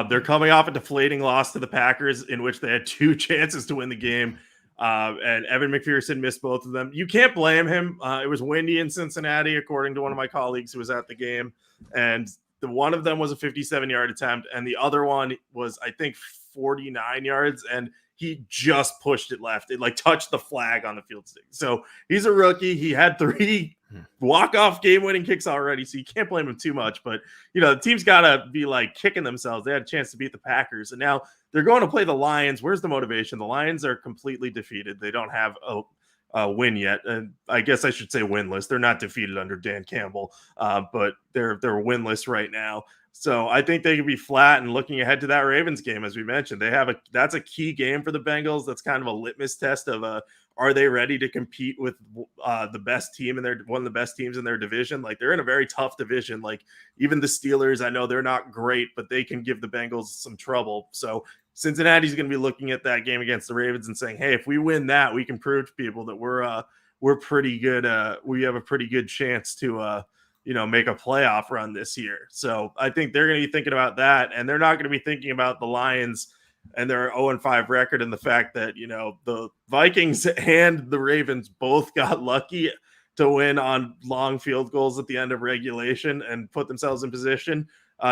They're coming off a deflating loss to the Packers in which they had 2 chances to win the game. And Evan McPherson missed both of them. You can't blame him. It was windy in Cincinnati, according to one of my colleagues who was at the game. And one of them was a 57-yard attempt, and the other one was, I think, 49 yards. And he just pushed it left. It touched the flag on the field stick. So he's a rookie. He had 3 walk-off game-winning kicks already, so you can't blame him too much. But, the team's got to be, kicking themselves. They had a chance to beat the Packers, and now they're going to play the Lions. Where's the motivation? The Lions are completely defeated. They don't have a win yet. And I guess I should say winless. They're not defeated under Dan Campbell, but they're winless right now. So I think they could be flat. And looking ahead to that Ravens game, as we mentioned, that's a key game for the Bengals. That's kind of a litmus test of are they ready to compete with the best team in one of the best teams in their division? Like, they're in a very tough division. Like, even the Steelers, I know they're not great, but they can give the Bengals some trouble. So Cincinnati's going to be looking at that game against the Ravens and saying, hey, if we win that, we can prove to people that we're pretty good. We have a pretty good chance to make a playoff run this year. So I think they're going to be thinking about that, and they're not going to be thinking about the Lions and their 0-5 record and the fact that, the Vikings and the Ravens both got lucky to win on long field goals at the end of regulation and put themselves in position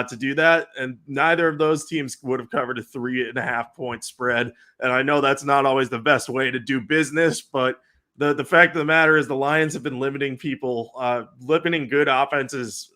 to do that. And neither of those teams would have covered a 3.5 point spread. And I know that's not always the best way to do business, but the fact of the matter is the Lions have been limiting good offenses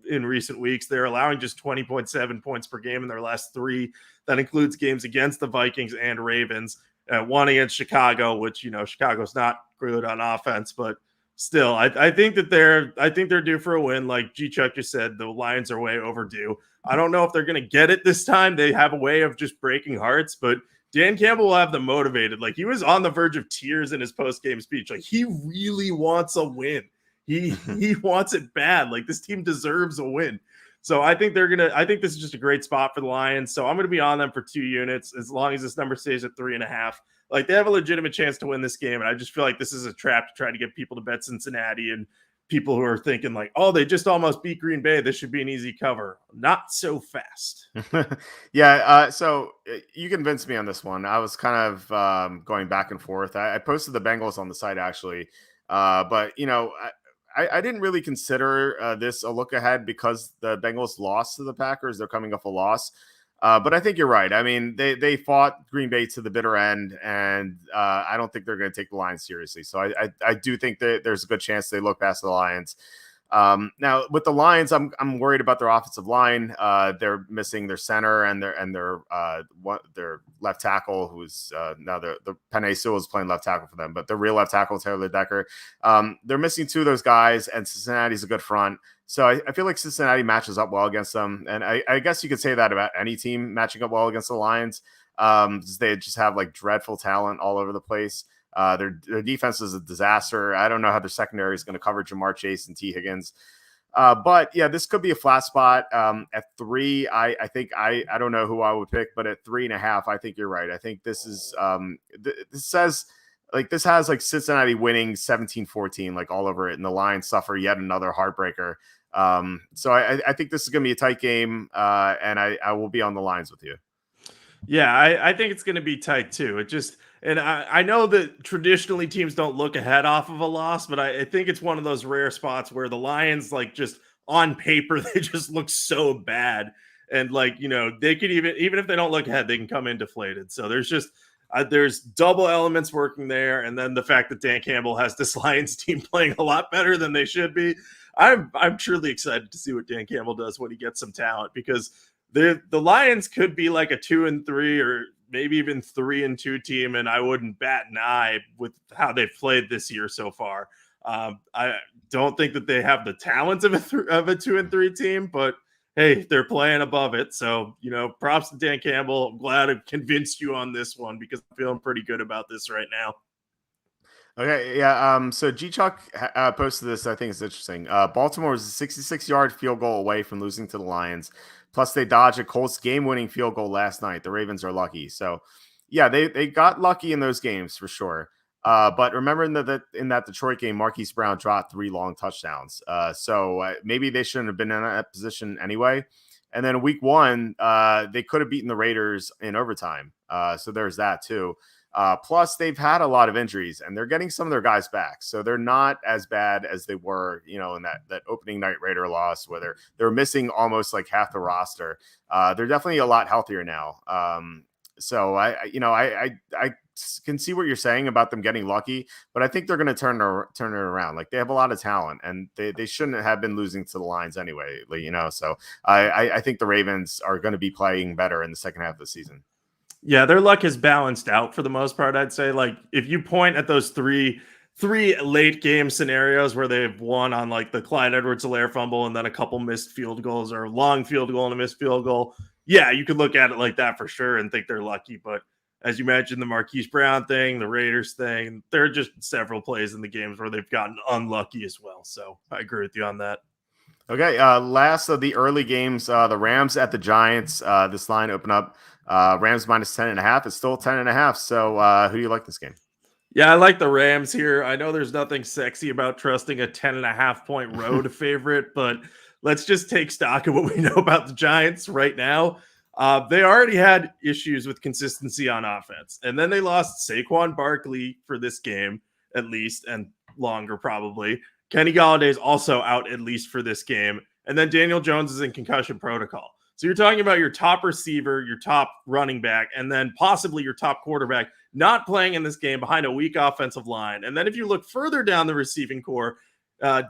in recent weeks. They're allowing just 20.7 points per game in their last 3. That includes games against the Vikings and Ravens, one against Chicago, which, Chicago's not good on offense, but still, I think they're due for a win. Like G Chuck just said, the Lions are way overdue. I don't know if they're going to get it this time. They have a way of just breaking hearts, but Dan Campbell will have them motivated. Like, he was on the verge of tears in his post-game speech. Like, he really wants a win. He wants it bad. Like, this team deserves a win. So I think this is just a great spot for the Lions. So I'm going to be on them for 2 units as long as this number stays at 3.5. Like, they have a legitimate chance to win this game. And I just feel like this is a trap to try to get people to bet Cincinnati and people who are thinking like, oh, they just almost beat Green Bay. This should be an easy cover. Not so fast. Yeah. So you convinced me on this one. I was kind of going back and forth. I posted the Bengals on the site actually. But, I didn't really consider this a look ahead because the Bengals lost to the Packers. They're coming off a loss. But I think you're right. I mean, they fought Green Bay to the bitter end, and I don't think they're going to take the Lions seriously. So I do think that there's a good chance they look past the Lions. Now with the Lions, I'm worried about their offensive line. They're missing their center and their left tackle, who's now the Penei Sewell is playing left tackle for them, but the real left tackle, Taylor Decker. They're missing 2 of those guys, and Cincinnati's a good front. So I feel like Cincinnati matches up well against them. And I guess you could say that about any team matching up well against the Lions. They just have like dreadful talent all over the place. Their defense is a disaster. I don't know how their secondary is going to cover Jamar Chase and T. Higgins. But yeah, this could be a flat spot. At 3, I think I don't know who I would pick, but at 3.5, I think you're right. I think this is this has like Cincinnati winning 17-14, like all over it, and the Lions suffer yet another heartbreaker. So I think this is going to be a tight game, and I will be on the Lions with you. Yeah, I think it's going to be tight too. And I know that traditionally teams don't look ahead off of a loss, but I think it's one of those rare spots where the Lions, like, just on paper, they just look so bad. And like, they could even if they don't look ahead, they can come in deflated. So there's double elements working there. And then the fact that Dan Campbell has this Lions team playing a lot better than they should be. I'm truly excited to see what Dan Campbell does when he gets some talent, because the Lions could be like a 2-3 or maybe even 3-2 team, and I wouldn't bat an eye with how they've played this year so far. I don't think that they have the talent of a 2-3 team, but hey, they're playing above it. So, props to Dan Campbell. I'm glad I convinced you on this one because I'm feeling pretty good about this right now. Okay, yeah. So G-Chuck posted this. I think it's interesting. Baltimore was a 66-yard field goal away from losing to the Lions. Plus, they dodged a Colts game-winning field goal last night. The Ravens are lucky. So, yeah, they got lucky in those games for sure. But remember in that Detroit game, Marquise Brown dropped 3 long touchdowns. So maybe they shouldn't have been in that position anyway. And then week 1, they could have beaten the Raiders in overtime. So there's that too. Plus, they've had a lot of injuries, and they're getting some of their guys back. So they're not as bad as they were, in that opening night Raider loss where they're missing almost like half the roster. They're definitely a lot healthier now. So I can see what you're saying about them getting lucky, but I think they're going to turn it around. Like, they have a lot of talent, and they shouldn't have been losing to the Lions anyway. So I think the Ravens are going to be playing better in the second half of the season. Yeah, their luck is balanced out for the most part, I'd say. Like, if you point at those three 3 late game scenarios where they've won on like the Clyde Edwards-Helaire fumble and then a couple missed field goals or a long field goal and a missed field goal. Yeah, you could look at it like that for sure and think they're lucky. But as you mentioned, the Marquise Brown thing, the Raiders thing, there are just several plays in the games where they've gotten unlucky as well. So I agree with you on that. Okay, last of the early games, the Rams at the Giants. This line opened up Rams minus 10.5. It's still 10.5. So who do you like this game? Yeah, I like the Rams here. I know there's nothing sexy about trusting a 10.5-point road favorite, but let's just take stock of what we know about the Giants right now. They already had issues with consistency on offense, and then they lost Saquon Barkley for this game, at least, and longer probably. Kenny Galladay is also out at least for this game, and then Daniel Jones is in concussion protocol. So you're talking about your top receiver, your top running back, and then possibly your top quarterback not playing in this game behind a weak offensive line. And then if you look further down the receiving core,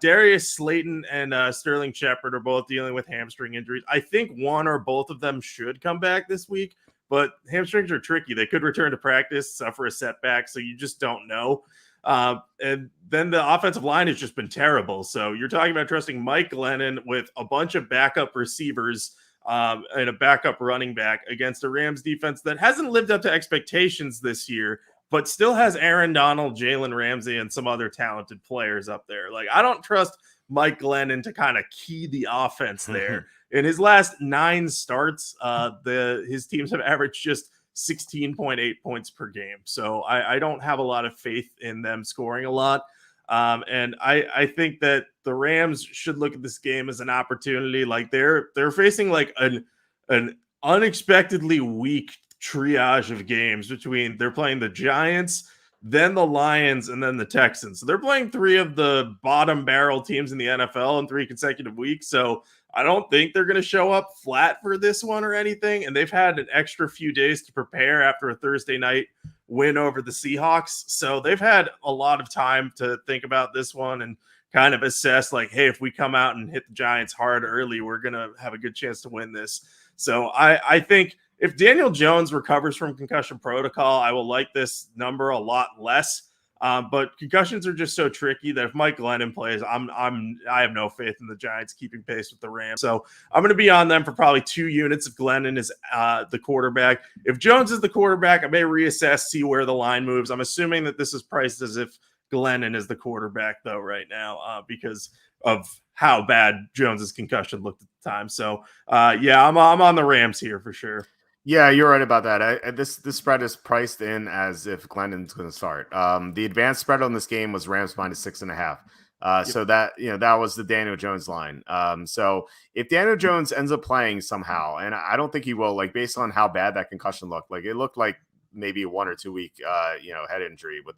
Darius Slayton and Sterling Shepard are both dealing with hamstring injuries. I think one or both of them should come back this week, but hamstrings are tricky. They could return to practice, suffer a setback, so you just don't know. And then the offensive line has just been terrible. So you're talking about trusting Mike Glennon with a bunch of backup receivers and a backup running back against a Rams defense that hasn't lived up to expectations this year, but still has Aaron Donald, Jalen Ramsey, and some other talented players up there. Like, I don't trust Mike Glennon to kind of key the offense there. In his last 9 starts, his teams have averaged just 16.8 points per game. So I don't have a lot of faith in them scoring a lot. And I think that the Rams should look at this game as an opportunity. Like they're facing like an unexpectedly weak triage of games between they're playing the Giants, then the Lions, and then the Texans. So they're playing 3 of the bottom barrel teams in the NFL in 3 consecutive weeks. So I don't think they're going to show up flat for this one or anything. And they've had an extra few days to prepare after a Thursday night win over the Seahawks. So they've had a lot of time to think about this one and kind of assess like, hey, if we come out and hit the Giants hard early, we're going to have a good chance to win this. So I think if Daniel Jones recovers from concussion protocol, I will like this number a lot less. But concussions are just so tricky that if Mike Glennon plays, I have no faith in the Giants keeping pace with the Rams. So I'm going to be on them for probably 2 units if Glennon is the quarterback. If Jones is the quarterback, I may reassess, see where the line moves. I'm assuming that this is priced as if Glennon is the quarterback, though, right now, because of how bad Jones's concussion looked at the time. So, yeah, I'm on the Rams here for sure. Yeah, you're right about that. This spread is priced in as if Glennon's going to start. The advanced spread on this game was Rams minus 6.5. So that that was the Daniel Jones line. So if Daniel Jones ends up playing somehow, and I don't think he will, like based on how bad that concussion looked, like it looked like maybe a 1 or 2 week head injury with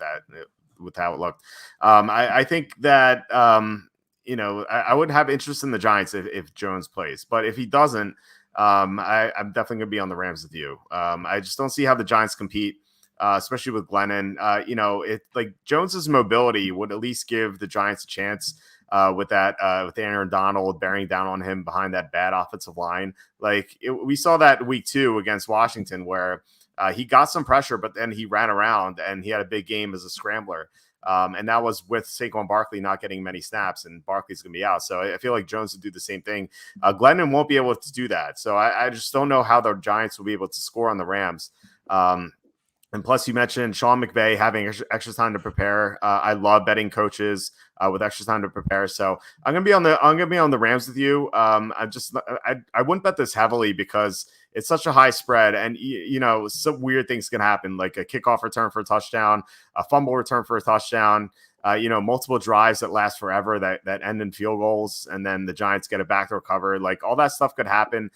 how it looked. I think that I would have interest in the Giants if Jones plays, but if he doesn't. I'm definitely going to be on the Rams with you. I just don't see how the Giants compete, especially with Glennon. Like Jones's mobility would at least give the Giants a chance with Aaron Donald bearing down on him behind that bad offensive line. We saw that week 2 against Washington where he got some pressure, but then he ran around and he had a big game as a scrambler. And that was with Saquon Barkley not getting many snaps, and Barkley's going to be out. So I feel like Jones would do the same thing. Glennon won't be able to do that. So I just don't know how the Giants will be able to score on the Rams. And plus, you mentioned Sean McVay having extra time to prepare. I love betting coaches with extra time to prepare. So I'm gonna be on the Rams with you. I wouldn't bet this heavily because it's such a high spread, and some weird things can happen, like a kickoff return for a touchdown, a fumble return for a touchdown. Multiple drives that last forever that end in field goals, and then the Giants get it back to recover. Like all that stuff could happen.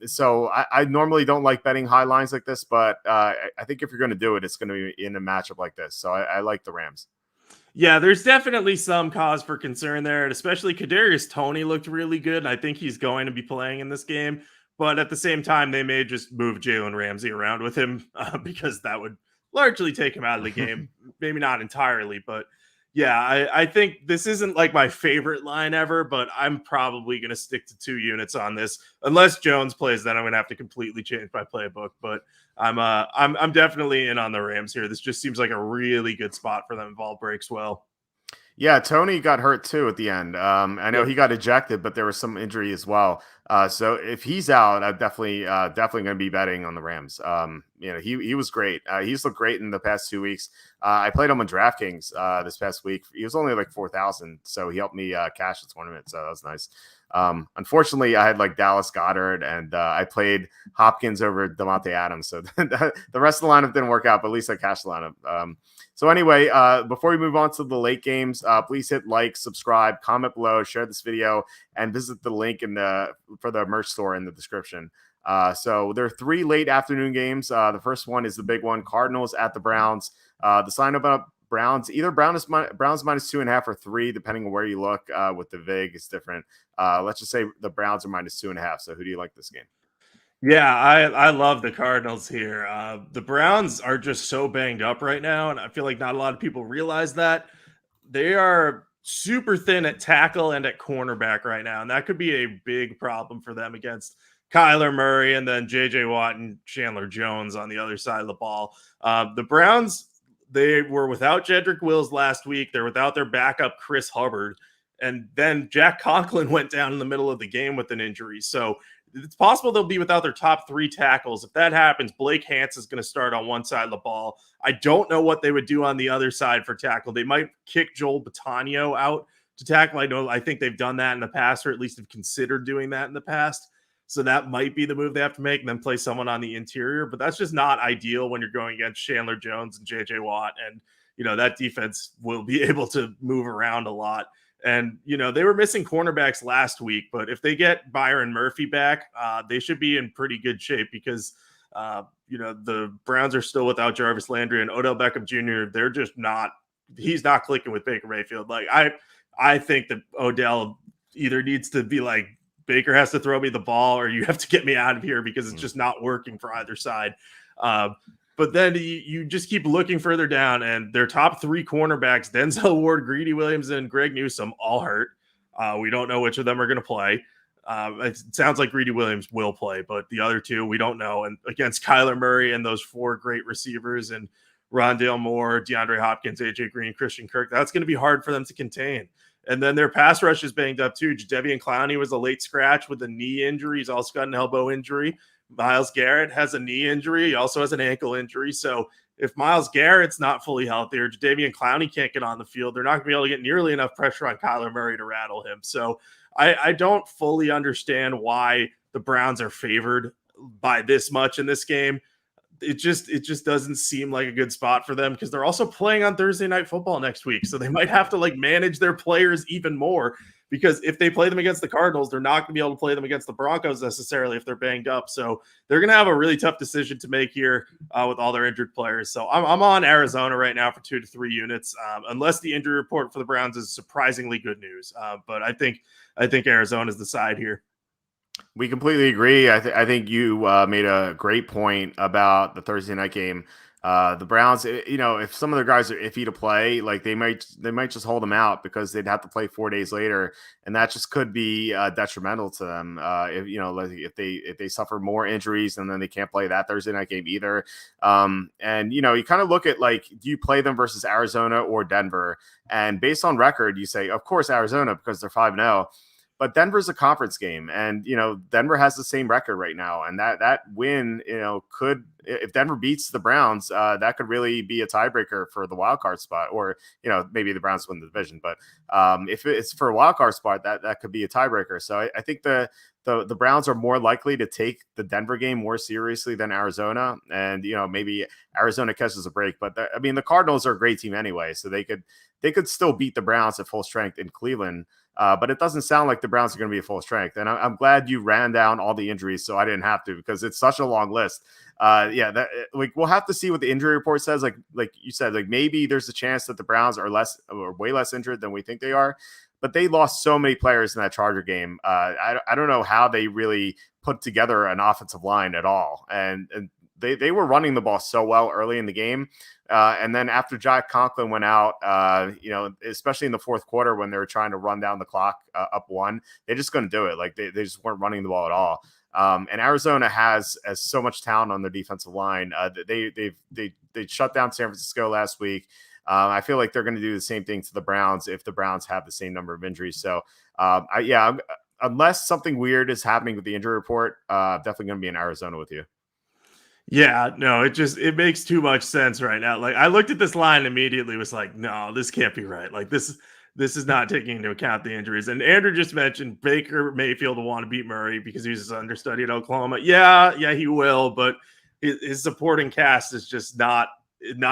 So I normally don't like betting high lines like this, but I think if you're going to do it, it's going to be in a matchup like this. So I like the Rams. Yeah, there's definitely some cause for concern there, and especially Kadarius Toney looked really good. And I think he's going to be playing in this game, but at the same time, they may just move Jalen Ramsey around with him because that would largely take him out of the game. Maybe not entirely, but Yeah, I think this isn't like my favorite line ever, but I'm probably going to stick to 2 units on this. Unless Jones plays, then I'm going to have to completely change my playbook. But I'm definitely in on the Rams here. This just seems like a really good spot for them if all breaks well. Yeah, Tony got hurt too at the end. I know Yep. he got ejected, but there was some injury as well. So if he's out, I'm definitely going to be betting on the Rams. He was great. He's looked great in the past 2 weeks. I played him on DraftKings this past week. He was only like 4,000, so he helped me cash the tournament. So that was nice. Unfortunately, I had like Dallas Goedert, and I played Hopkins over Devontae Adams. So the rest of the lineup didn't work out, but at least I cashed the lineup. So anyway, before we move on to the late games, please hit like, subscribe, comment below, share this video, and visit the link for the merch store in the description. So there are 3 late afternoon games. The first one is the big one: Cardinals at the Browns. The sign up Browns, either Browns minus 2.5 or 3, depending on where you look. With the VIG, it's different. Let's just say the Browns are minus 2.5. So who do you like this game? Yeah, I love the Cardinals here. The Browns are just so banged up right now, and I feel like not a lot of people realize that. They are super thin at tackle and at cornerback right now, and that could be a big problem for them against Kyler Murray and then J.J. Watt and Chandler Jones on the other side of the ball. The Browns, they were without Jedrick Wills last week. They're without their backup, Chris Hubbard, and then Jack Conklin went down in the middle of the game with an injury. So it's possible they'll be without their top 3 tackles. If that happens, Blake Hance is going to start on one side of the ball. I don't know what they would do on the other side for tackle. They might kick Joel Batonio out to tackle. I think they've done that in the past, or at least have considered doing that in the past. So that might be the move they have to make, and then play someone on the interior. But that's just not ideal when you're going against Chandler Jones and J.J. Watt. And, that defense will be able to move around a lot. And, they were missing cornerbacks last week, but if they get Byron Murphy back, they should be in pretty good shape because, the Browns are still without Jarvis Landry and Odell Beckham Jr. They're just he's not clicking with Baker Mayfield. Like, I think that Odell either needs to be like, Baker has to throw me the ball, or you have to get me out of here, because it's just not working for either side. But then you just keep looking further down, and their top 3 cornerbacks, Denzel Ward, Greedy Williams, and Greg Newsome, all hurt. We don't know which of them are going to play. It sounds like Greedy Williams will play, but the other 2, we don't know. And against Kyler Murray and those 4 great receivers, and Rondale Moore, DeAndre Hopkins, AJ Green, Christian Kirk, that's going to be hard for them to contain. And then their pass rush is banged up too. Jadeveon Clowney was a late scratch with a knee injury. He's also got an elbow injury. Myles Garrett has a knee injury. He also has an ankle injury. So if Myles Garrett's not fully healthy, or Jadeveon Clowney can't get on the field, they're not going to be able to get nearly enough pressure on Kyler Murray to rattle him. So I don't fully understand why the Browns are favored by this much in this game. It just doesn't seem like a good spot for them, because they're also playing on Thursday Night Football next week. So they might have to manage their players even more, because if they play them against the Cardinals, they're not going to be able to play them against the Broncos necessarily if they're banged up. So they're going to have a really tough decision to make here with all their injured players. So I'm on Arizona right now for 2 to 3 units, unless the injury report for the Browns is surprisingly good news. But I think Arizona is the side here. We completely agree. I think you made a great point about the Thursday night game. The Browns, if some of their guys are iffy to play, like they might just hold them out, because they'd have to play 4 days later, and that just could be detrimental to them. If they suffer more injuries, and then they can't play that Thursday night game either. And you kind of look at, like, do you play them versus Arizona or Denver? And based on record, you say, of course, Arizona, because they're 5-0. But Denver's a conference game, and Denver has the same record right now, and that win, could, if Denver beats the Browns, that could really be a tiebreaker for the wild card spot, or maybe the Browns win the division, but if it's for a wild card spot, that could be a tiebreaker. So I think the Browns are more likely to take the Denver game more seriously than Arizona, and maybe Arizona catches a break, but the Cardinals are a great team anyway, so they could still beat the Browns at full strength in Cleveland. But it doesn't sound like the Browns are going to be at full strength. And I'm glad you ran down all the injuries, so I didn't have to, because it's such a long list. We'll have to see what the injury report says. Like you said, maybe there's a chance that the Browns are way less injured than we think they are. But they lost so many players in that Charger game. I don't know how they really put together an offensive line at all. And they were running the ball so well early in the game. And then after Jack Conklin went out, especially in the fourth quarter when they were trying to run down the clock up one, they just couldn't do it. Like they just weren't running the ball at all. And Arizona has so much talent on their defensive line. They shut down San Francisco last week. I feel like they're going to do the same thing to the Browns if the Browns have the same number of injuries. So, unless something weird is happening with the injury report, definitely going to be in Arizona with you. Yeah, no, it makes too much sense right now. Like I looked at this line and immediately was like, no, this can't be right. Like this is not taking into account the injuries. And Andrew just mentioned Baker Mayfield will want to beat Murray because he's his understudy at Oklahoma. Yeah, he will, but his supporting cast is just not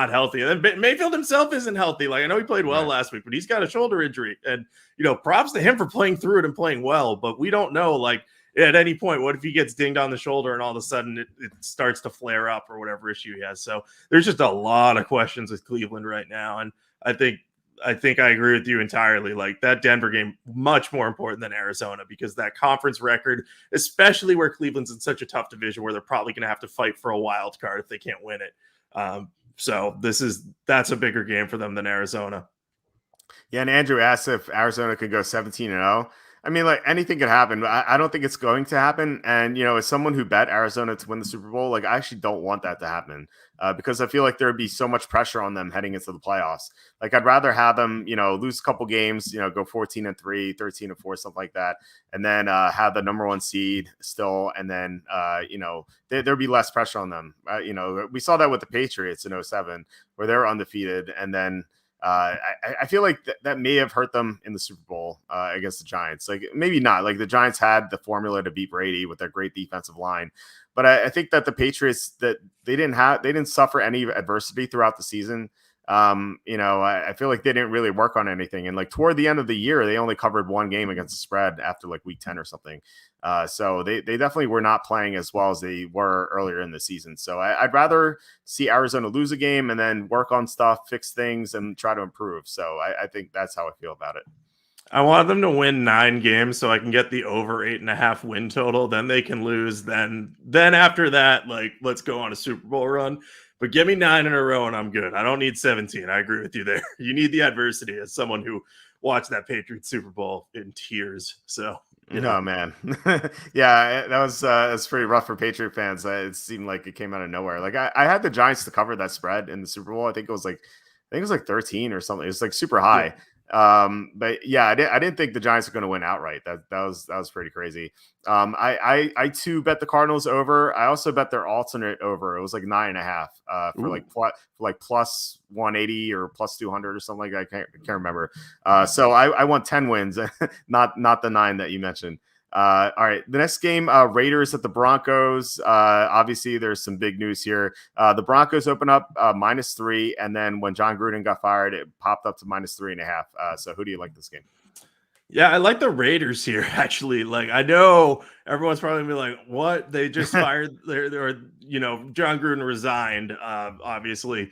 healthy. And then Mayfield himself isn't healthy. Like I know he played well last week, but he's got a shoulder injury. And props to him for playing through it and playing well. But we don't know, like at any point, what if he gets dinged on the shoulder and all of a sudden it starts to flare up or whatever issue he has. So there's just a lot of questions with Cleveland right now. And I think I agree with you entirely. Like that Denver game, much more important than Arizona because that conference record, especially where Cleveland's in such a tough division where they're probably going to have to fight for a wild card if they can't win it. So that's a bigger game for them than Arizona. Yeah, and Andrew asked if Arizona could go 17-0. I mean, like anything could happen. I don't think it's going to happen. And, as someone who bet Arizona to win the Super Bowl, like I actually don't want that to happen because I feel like there would be so much pressure on them heading into the playoffs. Like I'd rather have them, lose a couple games, go 14-3, 13-4, something like that. And then have the number one seed still. And then, there'd be less pressure on them. We saw that with the Patriots in 2007 where they were undefeated. And then, I feel like that may have hurt them in the Super Bowl against the Giants. Like maybe not. Like the Giants had the formula to beat Brady with their great defensive line, but I think that the Patriots that they didn't suffer any adversity throughout the season. I feel like they didn't really work on anything, and like toward the end of the year, they only covered one game against the spread after like week 10 or something. So they definitely were not playing as well as they were earlier in the season. So I'd rather see Arizona lose a game and then work on stuff, fix things, and try to improve. So I think that's how I feel about it. I want them to win 9 games so I can get the over 8.5 win total. Then they can lose. Then after that, like let's go on a Super Bowl run. But give me 9 in a row and I'm good. I don't need 17. I agree with you there. You need the adversity as someone who watched that Patriots Super Bowl in tears. So, Oh, man. Yeah, that was pretty rough for Patriot fans. It seemed like it came out of nowhere. Like I had the Giants to cover that spread in the Super Bowl. I think it was like 13 or something. It was like super high. Yeah. But yeah, I didn't think the Giants were going to win outright. That was pretty crazy. I too bet the Cardinals over. I also bet their alternate over. It was like 9.5 for like plus 180 or plus 200 or something like that. I can't remember. So I won 10 wins, not the 9 that you mentioned. All right, the next game, Raiders at the Broncos. Obviously, there's some big news here. The Broncos open up -3, and then when John Gruden got fired, it popped up to -3.5. So who do you like this game? Yeah, I like the Raiders here, actually. Like, I know everyone's probably gonna be like, what? They just fired John Gruden resigned, obviously,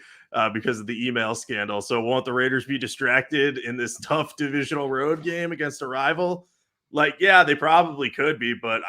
because of the email scandal. So won't the Raiders be distracted in this tough divisional road game against a rival? Like, yeah, they probably could be, but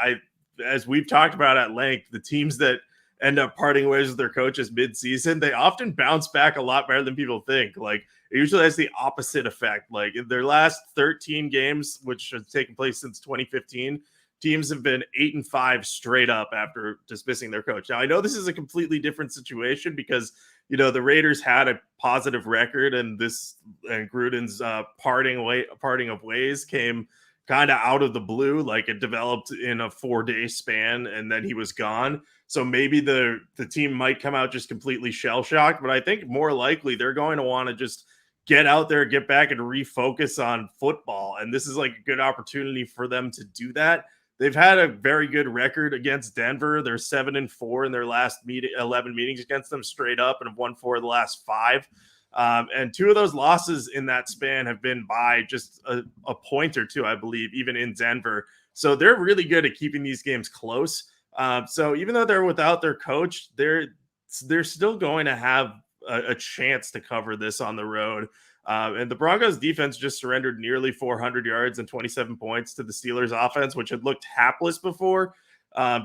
as we've talked about at length, the teams that end up parting ways with their coaches mid-season, they often bounce back a lot better than people think. Like, it usually has the opposite effect. Like, in their last 13 games, which has taken place since 2015, teams have been 8-5 straight up after dismissing their coach. Now, I know this is a completely different situation because, the Raiders had a positive record, and Gruden's parting of ways came kind of out of the blue. Like it developed in a 4-day span and then he was gone. So maybe the team might come out just completely shell-shocked, but I think more likely they're going to want to just get out there, get back and refocus on football. And this is like a good opportunity for them to do that. They've had a very good record against Denver. They're 7-4 in their last 11 meetings against them straight up and have won 4 of the last 5. And 2 of those losses in that span have been by just a point or 2, I believe, even in Denver. So they're really good at keeping these games close. So even though they're without their coach, they're still going to have a chance to cover this on the road. And the Broncos defense just surrendered nearly 400 yards and 27 points to the Steelers offense, which had looked hapless before.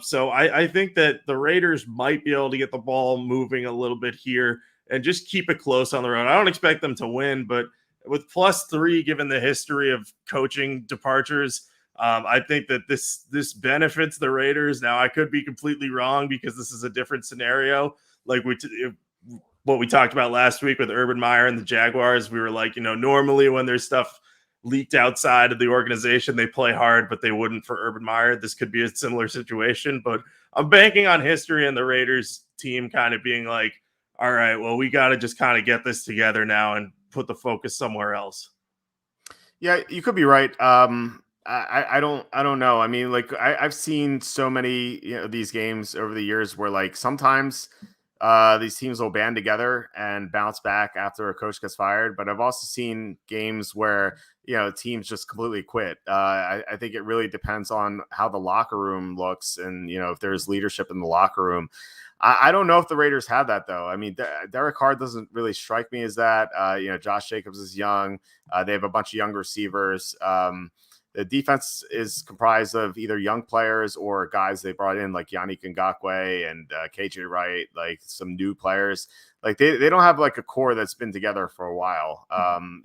So I think that the Raiders might be able to get the ball moving a little bit here and just keep it close on the road. I don't expect them to win, but with +3, given the history of coaching departures, I think that this benefits the Raiders. Now, I could be completely wrong because this is a different scenario. Like what we talked about last week with Urban Meyer and the Jaguars, we were like, normally when there's stuff leaked outside of the organization, they play hard, but they wouldn't for Urban Meyer. This could be a similar situation, but I'm banking on history and the Raiders team kind of being like, all right, well, we got to just kind of get this together now and put the focus somewhere else. Yeah, you could be right. I don't know. I mean, like I've seen so many these games over the years where like sometimes these teams will band together and bounce back after a coach gets fired. But I've also seen games where teams just completely quit. I think it really depends on how the locker room looks and if there's leadership in the locker room. I don't know if the Raiders have that though. I mean, Derek Carr doesn't really strike me as that. Josh Jacobs is young. They have a bunch of young receivers. The defense is comprised of either young players or guys they brought in like Yannick Ngakoue and KJ Wright, like some new players. Like they don't have like a core that's been together for a while.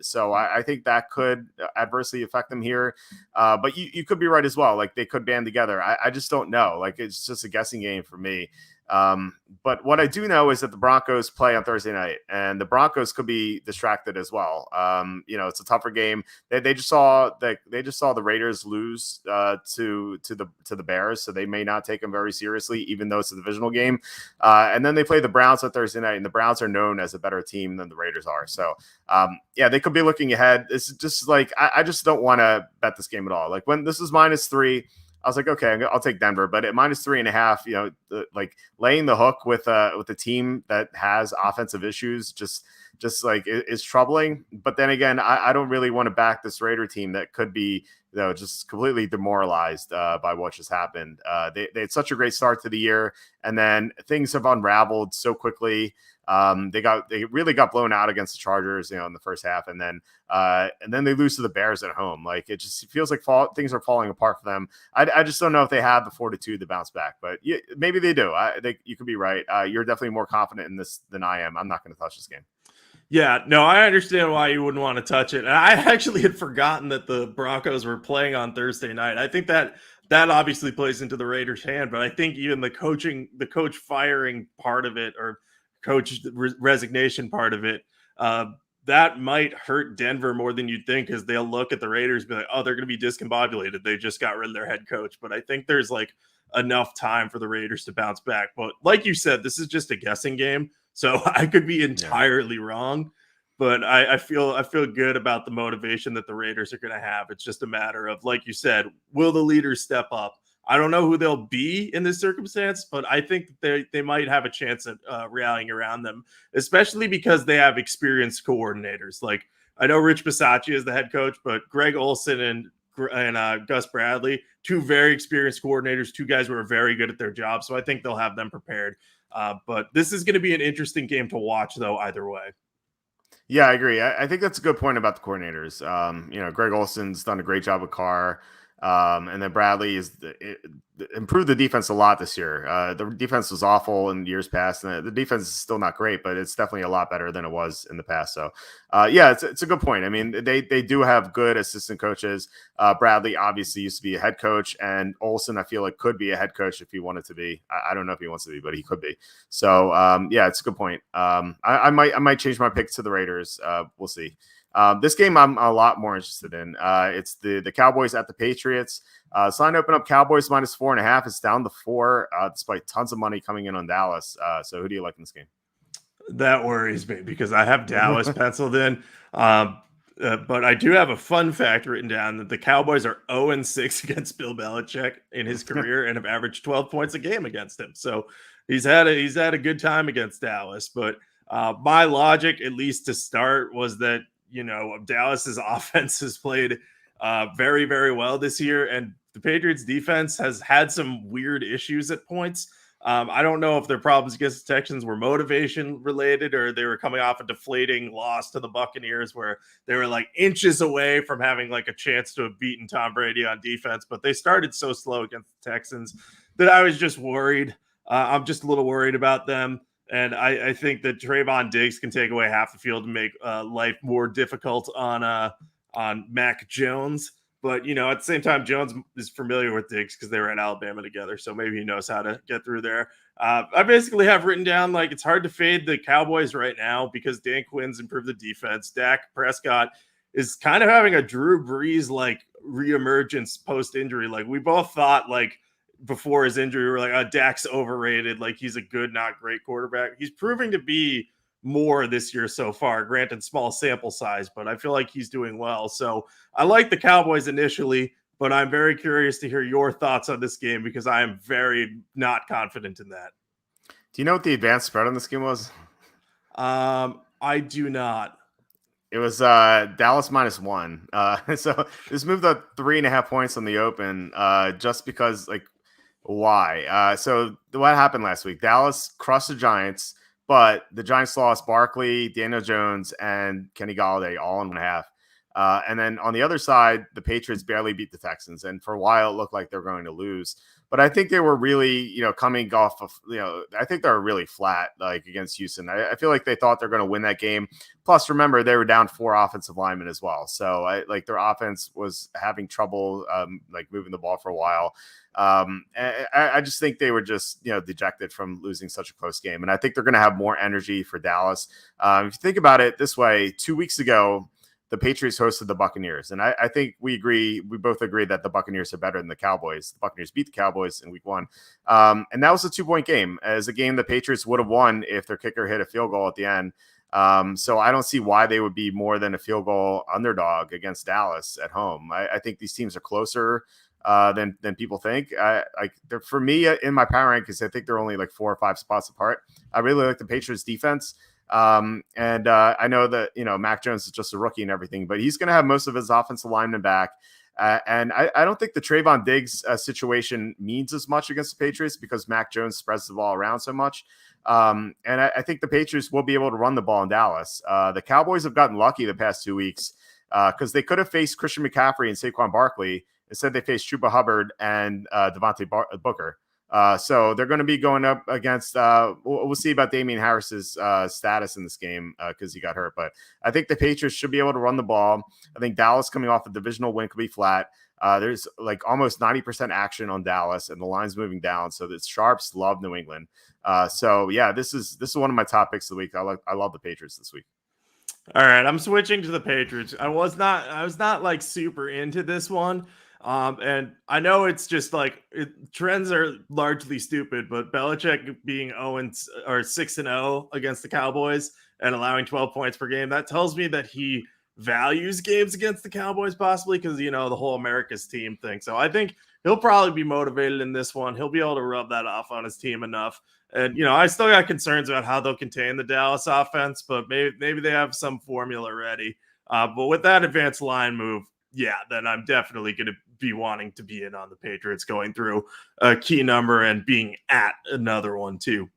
So I think that could adversely affect them here. But you could be right as well. Like they could band together. I just don't know. Like it's just a guessing game for me. But what I do know is that the Broncos play on Thursday night, and the Broncos could be distracted as well. It's a tougher game. They just saw the Raiders lose to the Bears, so they may not take them very seriously, even though it's a divisional game. And then they play the Browns on Thursday night, and the Browns are known as a better team than the Raiders are. So they could be looking ahead. It's just like I just don't want to bet this game at all. Like when this is -3. I was like, okay, I'll take Denver, but at -3.5, like laying the hook with a team that has offensive issues, just like is troubling. But then again, I don't really want to back this Raider team that could be, just completely demoralized by what just happened. They had such a great start to the year, and then things have unraveled so quickly. They really got blown out against the Chargers, in the first half, and then they lose to the Bears at home. Like it just feels like things are falling apart for them. I just don't know if they have the fortitude to bounce back, but maybe they do. You could be right. You're definitely more confident in this than I am. I'm not going to touch this game. Yeah, no, I understand why you wouldn't want to touch it. And I actually had forgotten that the Broncos were playing on Thursday night. I think that obviously plays into the Raiders' hand, but I think even the coach firing part of it, or coach resignation part of it, that might hurt Denver more than you'd think, because they'll look at the Raiders and be like, oh, they're going to be discombobulated. They just got rid of their head coach. But I think there's like enough time for the Raiders to bounce back. But like you said, this is just a guessing game, so I could be entirely wrong. But I feel good about the motivation that the Raiders are going to have. It's just a matter of, like you said, will the leaders step up? I don't know who they'll be in this circumstance, but I think they might have a chance at rallying around them, especially because they have experienced coordinators. Like, I know Rich Bisaccia is the head coach, but Greg Olson and Gus Bradley, two very experienced coordinators, two guys who are very good at their job. So I think they'll have them prepared. But this is going to be an interesting game to watch, though, either way. Yeah, I agree. I think that's a good point about the coordinators. Greg Olson's done a great job with Carr. And then Bradley improved the defense a lot this year. The defense was awful in years past, and the defense is still not great, but it's definitely a lot better than it was in the past. So, it's a good point. I mean, they do have good assistant coaches. Bradley obviously used to be a head coach, and Olson, I feel like, could be a head coach if he wanted to be. I don't know if he wants to be, but he could be. So, it's a good point. I might change my pick to the Raiders. We'll see. This game I'm a lot more interested in. It's the Cowboys at the Patriots. So I open up Cowboys -4.5. It's down to 4, despite tons of money coming in on Dallas. So who do you like in this game? That worries me because I have Dallas penciled in. But I do have a fun fact written down that the Cowboys are 0-6 against Bill Belichick in his career and have averaged 12 points a game against him. So he's had a good time against Dallas. But my logic, at least to start, was that Dallas's offense has played very, very well this year, and the Patriots defense has had some weird issues at points. I don't know if their problems against the Texans were motivation related, or they were coming off a deflating loss to the Buccaneers where they were like inches away from having like a chance to have beaten Tom Brady on defense, but they started so slow against the Texans that I was just worried. I'm just a little worried about them. And I think that Trayvon Diggs can take away half the field to make life more difficult on Mac Jones. But, at the same time, Jones is familiar with Diggs because they were at Alabama together. So maybe he knows how to get through there. I basically have written down, it's hard to fade the Cowboys right now because Dan Quinn's improved the defense. Dak Prescott is kind of having a Drew Brees, reemergence post-injury. We both thought, before his injury, we were like, Dak's overrated. He's a good, not great quarterback. He's proving to be more this year so far, granted small sample size, but I feel like he's doing well. So I like the Cowboys initially, but I'm very curious to hear your thoughts on this game because I am very not confident in that. Do you know what the advanced spread on this game was? I do not. It was Dallas -1. So this moved up 3.5 points on the open just because, why? So what happened last week? Dallas crushed the Giants, but the Giants lost Barkley, Daniel Jones, and Kenny Golladay all in 1.5. And then on the other side, the Patriots barely beat the Texans. And for a while, it looked like they were going to lose. But I think they were really, coming off of, I think they were really flat, against Houston. I feel like they thought they're going to win that game. Plus, remember, they were down 4 offensive linemen as well. So, their offense was having trouble, moving the ball for a while. I just think they were just, dejected from losing such a close game. And I think they're going to have more energy for Dallas. If you think about it this way, 2 weeks ago, the Patriots hosted the Buccaneers. And I think we both agree that the Buccaneers are better than the Cowboys. The Buccaneers beat the Cowboys in week 1. And that was a 2-point game, as a game the Patriots would have won if their kicker hit a field goal at the end. So I don't see why they would be more than a field goal underdog against Dallas at home. I think these teams are closer than people think. For me, in my power rankings, I think they're only 4 or 5 spots apart. I really like the Patriots defense. And I know that, Mac Jones is just a rookie and everything, but he's going to have most of his offensive linemen back. And I don't think the Trayvon Diggs situation means as much against the Patriots because Mac Jones spreads the ball around so much. And I think the Patriots will be able to run the ball in Dallas. The Cowboys have gotten lucky the past 2 weeks because they could have faced Christian McCaffrey and Saquon Barkley. Instead, they faced Chuba Hubbard and Devontae Booker. So they're going to be going up against, we'll see about Damian Harris's status in this game because he got hurt. But I think the Patriots should be able to run the ball. I think Dallas coming off a divisional win could be flat. There's almost 90% action on Dallas and the line's moving down. So the Sharps love New England. So yeah, this is one of my top picks of the week. I love the Patriots this week. All right, I'm switching to the Patriots. I was not super into this one. And I know it's just trends are largely stupid, but Belichick being 6-0 against the Cowboys and allowing 12 points per game, that tells me that he values games against the Cowboys possibly because, the whole America's team thing. So I think he'll probably be motivated in this one. He'll be able to rub that off on his team enough. And, I still got concerns about how they'll contain the Dallas offense, but maybe they have some formula ready. But with that advanced line move, yeah, then I'm definitely going to be wanting to be in on the Patriots going through a key number and being at another one too.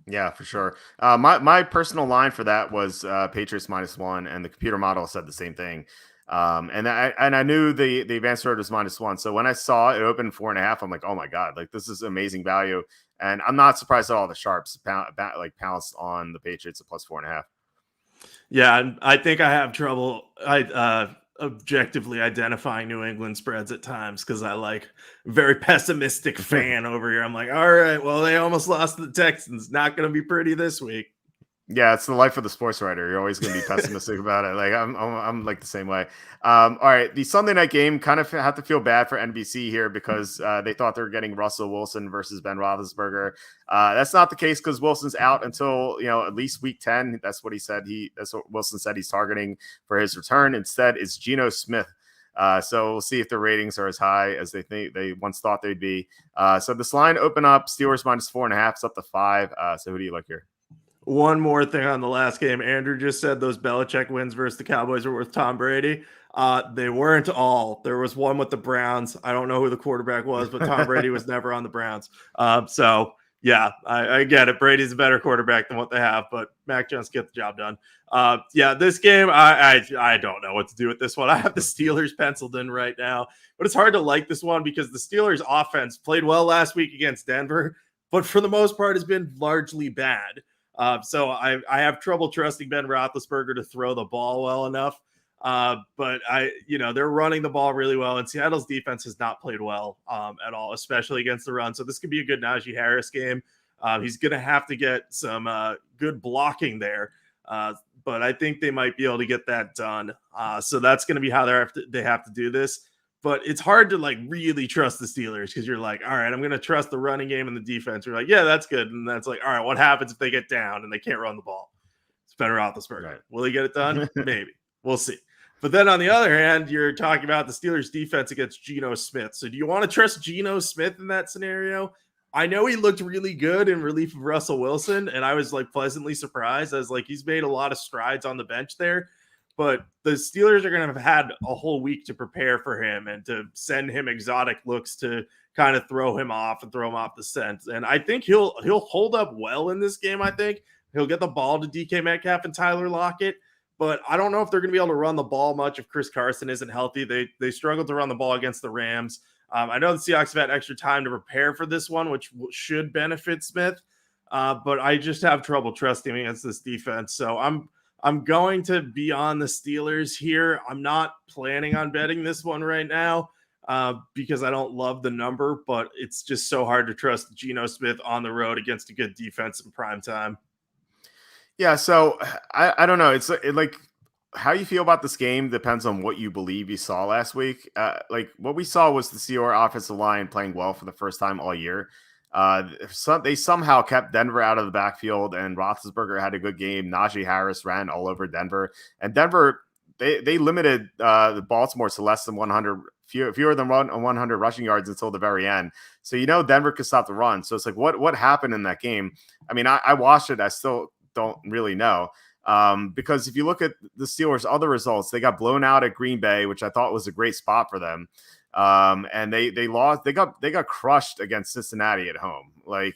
Yeah, for sure. My personal line for that was Patriots -1, and the computer model said the same thing. And I knew the advanced spread was -1. So when I saw it open 4.5, I'm like, oh my God, this is amazing value. And I'm not surprised at all the Sharps pounced on the Patriots at +4.5. Yeah, and I think I have trouble objectively identifying New England spreads at times because I very pessimistic fan over here. I'm like, all right, well, they almost lost to the Texans. Not going to be pretty this week. Yeah, it's the life of the sports writer. You're always going to be pessimistic about it. I'm the same way. All right, the Sunday night game kind of have to feel bad for NBC here because they thought they were getting Russell Wilson versus Ben Roethlisberger. That's not the case because Wilson's out until at least week 10. That's what he said. That's what Wilson said he's targeting for his return. Instead, it's Geno Smith. So we'll see if the ratings are as high as they once thought they'd be. So this line open up Steelers -4.5. It's up to 5. So who do you like here? One more thing on the last game. Andrew just said those Belichick wins versus the Cowboys were with Tom Brady. They weren't all. There was one with the Browns. I don't know who the quarterback was, but Tom Brady was never on the Browns. So Yeah, I get it. Brady's a better quarterback than what they have, but Mac Jones get the job done. Yeah, this game, I don't know what to do with this one. I have the Steelers penciled in right now, but it's hard to like this one because the Steelers offense played well last week against Denver, but for the most part has been largely bad. So I have trouble trusting Ben Roethlisberger to throw the ball well enough. But they're running the ball really well, and Seattle's defense has not played well at all, especially against the run. So this could be a good Najee Harris game. He's going to have to get some good blocking there, but I think they might be able to get that done. So that's going to be how they have to do this. But it's hard to like really trust the Steelers because you're like, all right, I'm going to trust the running game and the defense. You're like, yeah, that's good. And that's like, all right, what happens if they get down and they can't run the ball? It's Ben Roethlisberger. Right. Will he get it done? Maybe. We'll see. But then on the other hand, you're talking about the Steelers defense against Geno Smith. So do you want to trust Geno Smith in that scenario? I know he looked really good in relief of Russell Wilson, and I was like pleasantly surprised. I was like, he's made a lot of strides on the bench there. But the Steelers are going to have had a whole week to prepare for him and to send him exotic looks to kind of throw him off and throw him off the scent. And I think he'll hold up well in this game. I think he'll get the ball to DK Metcalf and Tyler Lockett. But I don't know if they're going to be able to run the ball much if Chris Carson isn't healthy. They struggled to run the ball against the Rams. I know the Seahawks have had extra time to prepare for this one, which should benefit Smith. But I just have trouble trusting against this defense. So I'm going to be on the Steelers here. I'm not planning on betting this one right now because I don't love the number, but it's just so hard to trust Geno Smith on the road against a good defense in prime time. Yeah, so I don't know. It's like how you feel about this game depends on what you believe you saw last week. Like what we saw was the Seahawks offensive line playing well for the first time all year. They somehow kept Denver out of the backfield, and Roethlisberger had a good game. Najee Harris ran all over Denver, and Denver they limited the Baltimore to less than 100, fewer than 100 rushing yards until the very end. So Denver could stop the run. So it's like what happened in that game? I mean, I watched it. I still don't really know. Because if you look at the Steelers' other results, they got blown out at Green Bay, which I thought was a great spot for them. And they lost. They got crushed against Cincinnati at home. Like,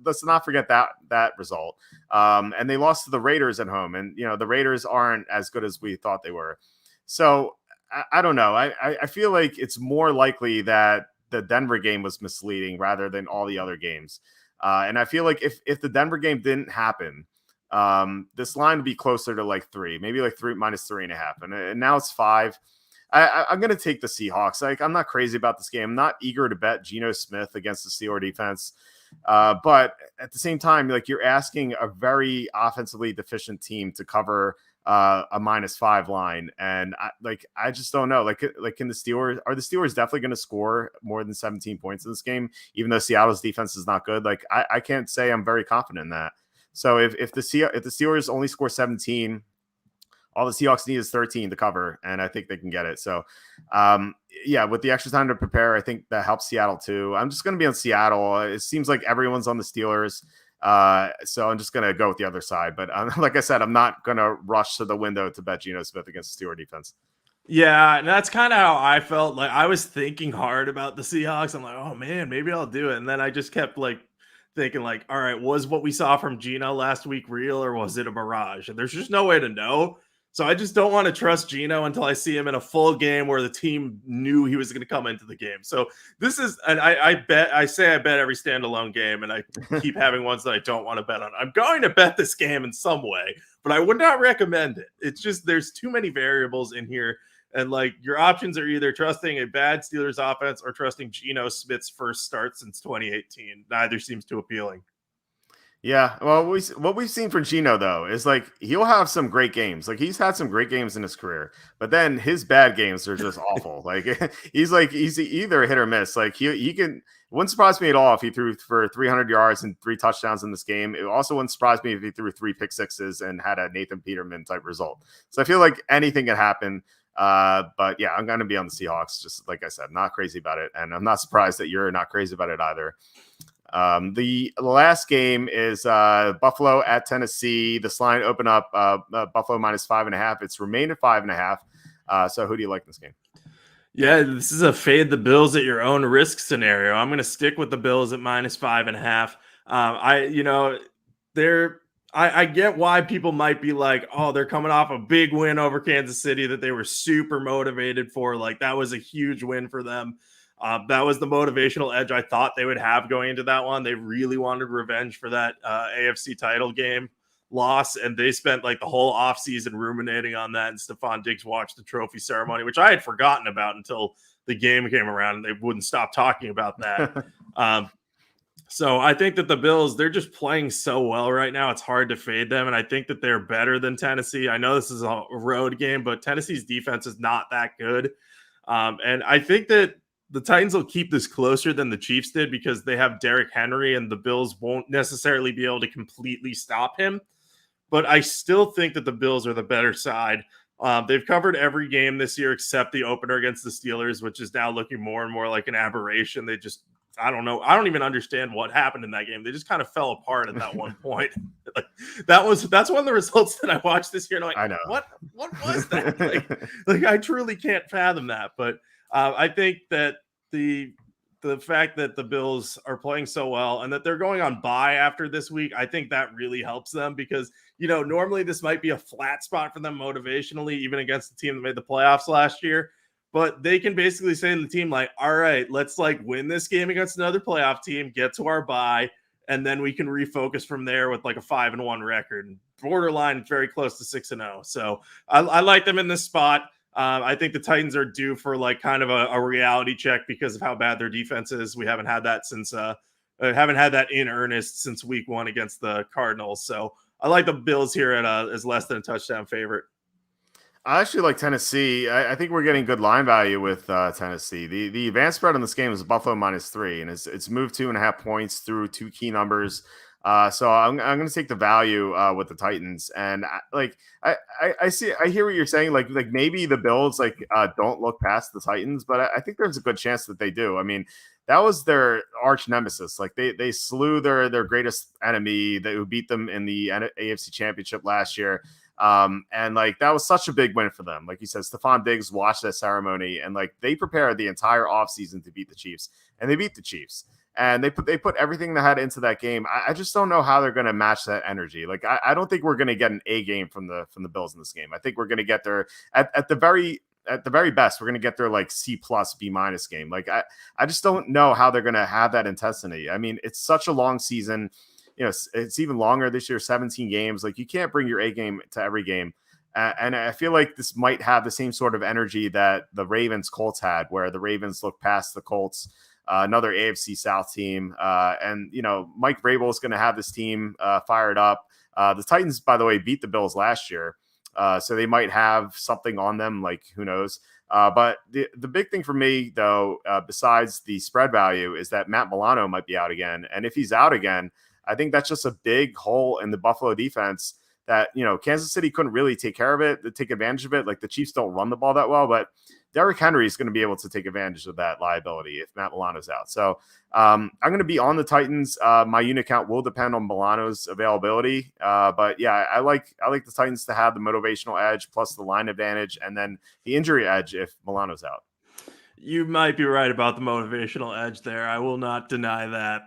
let's not forget that result. And they lost to the Raiders at home, and the Raiders aren't as good as we thought they were. So I don't know. I feel like it's more likely that the Denver game was misleading rather than all the other games. And I feel like if the Denver game didn't happen, this line would be closer to like 3, maybe like 3 minus 3.5, and now it's 5. I'm going to take the Seahawks. Like, I'm not crazy about this game. I'm not eager to bet Geno Smith against the Steelers defense, but at the same time, like, you're asking a very offensively deficient team to cover a -5 line, and I just don't know. Like, can the Steelers definitely going to score more than 17 points in this game, even though Seattle's defense is not good? Like, I can't say I'm very confident in that. So if the Steelers only score 17, all the Seahawks need is 13 to cover, and I think they can get it. So, with the extra time to prepare, I think that helps Seattle too. I'm just going to be on Seattle. It seems like everyone's on the Steelers, so I'm just going to go with the other side. But like I said, I'm not going to rush to the window to bet Geno Smith against the Steelers defense. Yeah, and that's kind of how I felt. Like, I was thinking hard about the Seahawks. I'm like, oh man, maybe I'll do it. And then I just kept thinking like, all right, was what we saw from Geno last week real, or was it a mirage? And there's just no way to know. So I just don't want to trust Geno until I see him in a full game where the team knew he was going to come into the game. So this is, and I bet every standalone game, and I keep having ones that I don't want to bet on. I'm going to bet this game in some way, but I would not recommend it. It's just, there's too many variables in here. And like, your options are either trusting a bad Steelers offense or trusting Geno Smith's first start since 2018. Neither seems too appealing. Yeah, well, what we've seen from Geno though is like he'll have some great games. Like, he's had some great games in his career, but then his bad games are just awful. Like he's either a hit or miss. Like he can. It wouldn't surprise me at all if he threw for 300 yards and 3 touchdowns in this game. It also wouldn't surprise me if he threw 3 pick sixes and had a Nathan Peterman type result. So I feel like anything can happen. But yeah, I'm going to be on the Seahawks. Just like I said, not crazy about it. And I'm not surprised that you're not crazy about it either. The last game is Buffalo at Tennessee. This line opened up Buffalo -5.5. It's remained at 5.5. So who do you like in this game? Yeah, this is a fade the Bills at your own risk scenario. I'm going to stick with the Bills at -5.5. I get why people might be like, oh, they're coming off a big win over Kansas City that they were super motivated for. Like, that was a huge win for them. That was the motivational edge I thought they would have going into that one. They really wanted revenge for that AFC title game loss, and they spent like the whole offseason ruminating on that. And Stephon Diggs watched the trophy ceremony, which I had forgotten about until the game came around, and they wouldn't stop talking about that. So I think that the Bills, they're just playing so well right now. It's hard to fade them. And I think that they're better than Tennessee. I know this is a road game, but Tennessee's defense is not that good. And I think that the Titans will keep this closer than the Chiefs did because they have Derrick Henry, and the Bills won't necessarily be able to completely stop him. But I still think that the Bills are the better side. They've covered every game this year except the opener against the Steelers, which is now looking more and more like an aberration. I don't know. I don't even understand what happened in that game. They just kind of fell apart at that one point. That's one of the results that I watched this year. And I'm like, I know. What was that? like I truly can't fathom that. But I think that the fact that the Bills are playing so well and that they're going on bye after this week, I think that really helps them because, normally this might be a flat spot for them motivationally, even against the team that made the playoffs last year. But they can basically say to the team, like, all right, let's win this game against another playoff team, get to our bye, and then we can refocus from there with a 5-1 record. And borderline very close to 6-0. So I like them in this spot. I think the Titans are due for kind of a reality check because of how bad their defense is. We haven't had that in earnest since week 1 against the Cardinals. So I like the Bills here as less than a touchdown favorite. I actually like Tennessee. I think we're getting good line value with Tennessee. The advanced spread on this game is Buffalo -3, and it's moved 2.5 points through 2 key numbers. So I'm going to take the value with the Titans. And I hear what you're saying. Like maybe the Bills don't look past the Titans, but I think there's a good chance that they do. I mean, that was their arch nemesis. They slew their greatest enemy who beat them in the AFC Championship last year. And that was such a big win for them. Like you said, Stephon Diggs watched that ceremony, and they prepared the entire offseason to beat the Chiefs, and they beat the Chiefs. And they put everything they had into that game. I just don't know how they're going to match that energy. I don't think we're going to get an A game from the Bills in this game. I think we're going to get their at the very best, we're going to get their C+, B- game. I just don't know how they're going to have that intensity. I mean, it's such a long season. It's even longer this year, 17 games. You can't bring your A game to every game. And I feel like this might have the same sort of energy that the Ravens-Colts had, where the Ravens looked past the Colts, another AFC South team. And Mike Vrabel is going to have this team fired up. The Titans, by the way, beat the Bills last year. So they might have something on them, who knows. But the big thing for me, though, besides the spread value, is that Matt Milano might be out again. And if he's out again, I think that's just a big hole in the Buffalo defense that, Kansas City couldn't really take advantage of it. The Chiefs don't run the ball that well, but Derrick Henry is going to be able to take advantage of that liability if Matt Milano's out. So I'm going to be on the Titans. My unit count will depend on Milano's availability. But yeah, I like the Titans to have the motivational edge plus the line advantage and then the injury edge if Milano's out. You might be right about the motivational edge there. I will not deny that.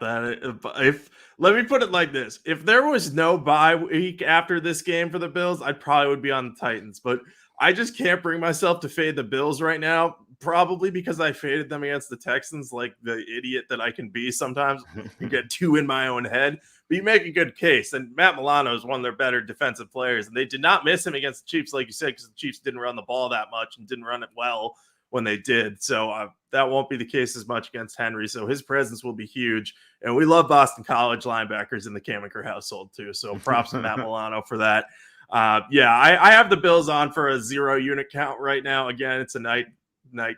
Let me put it like this. If there was no bye week after this game for the Bills, I probably would be on the Titans. But I just can't bring myself to fade the Bills right now, probably because I faded them against the Texans like the idiot that I can be sometimes and get too in my own head. But you make a good case. And Matt Milano is one of their better defensive players. And they did not miss him against the Chiefs, like you said, because the Chiefs didn't run the ball that much and didn't run it well when they did. So that won't be the case as much against Henry. So his presence will be huge. And we love Boston College linebackers in the Kamiker household too. So props to Matt Milano for that. I have the Bills on for a 0 unit count right now. Again, it's a night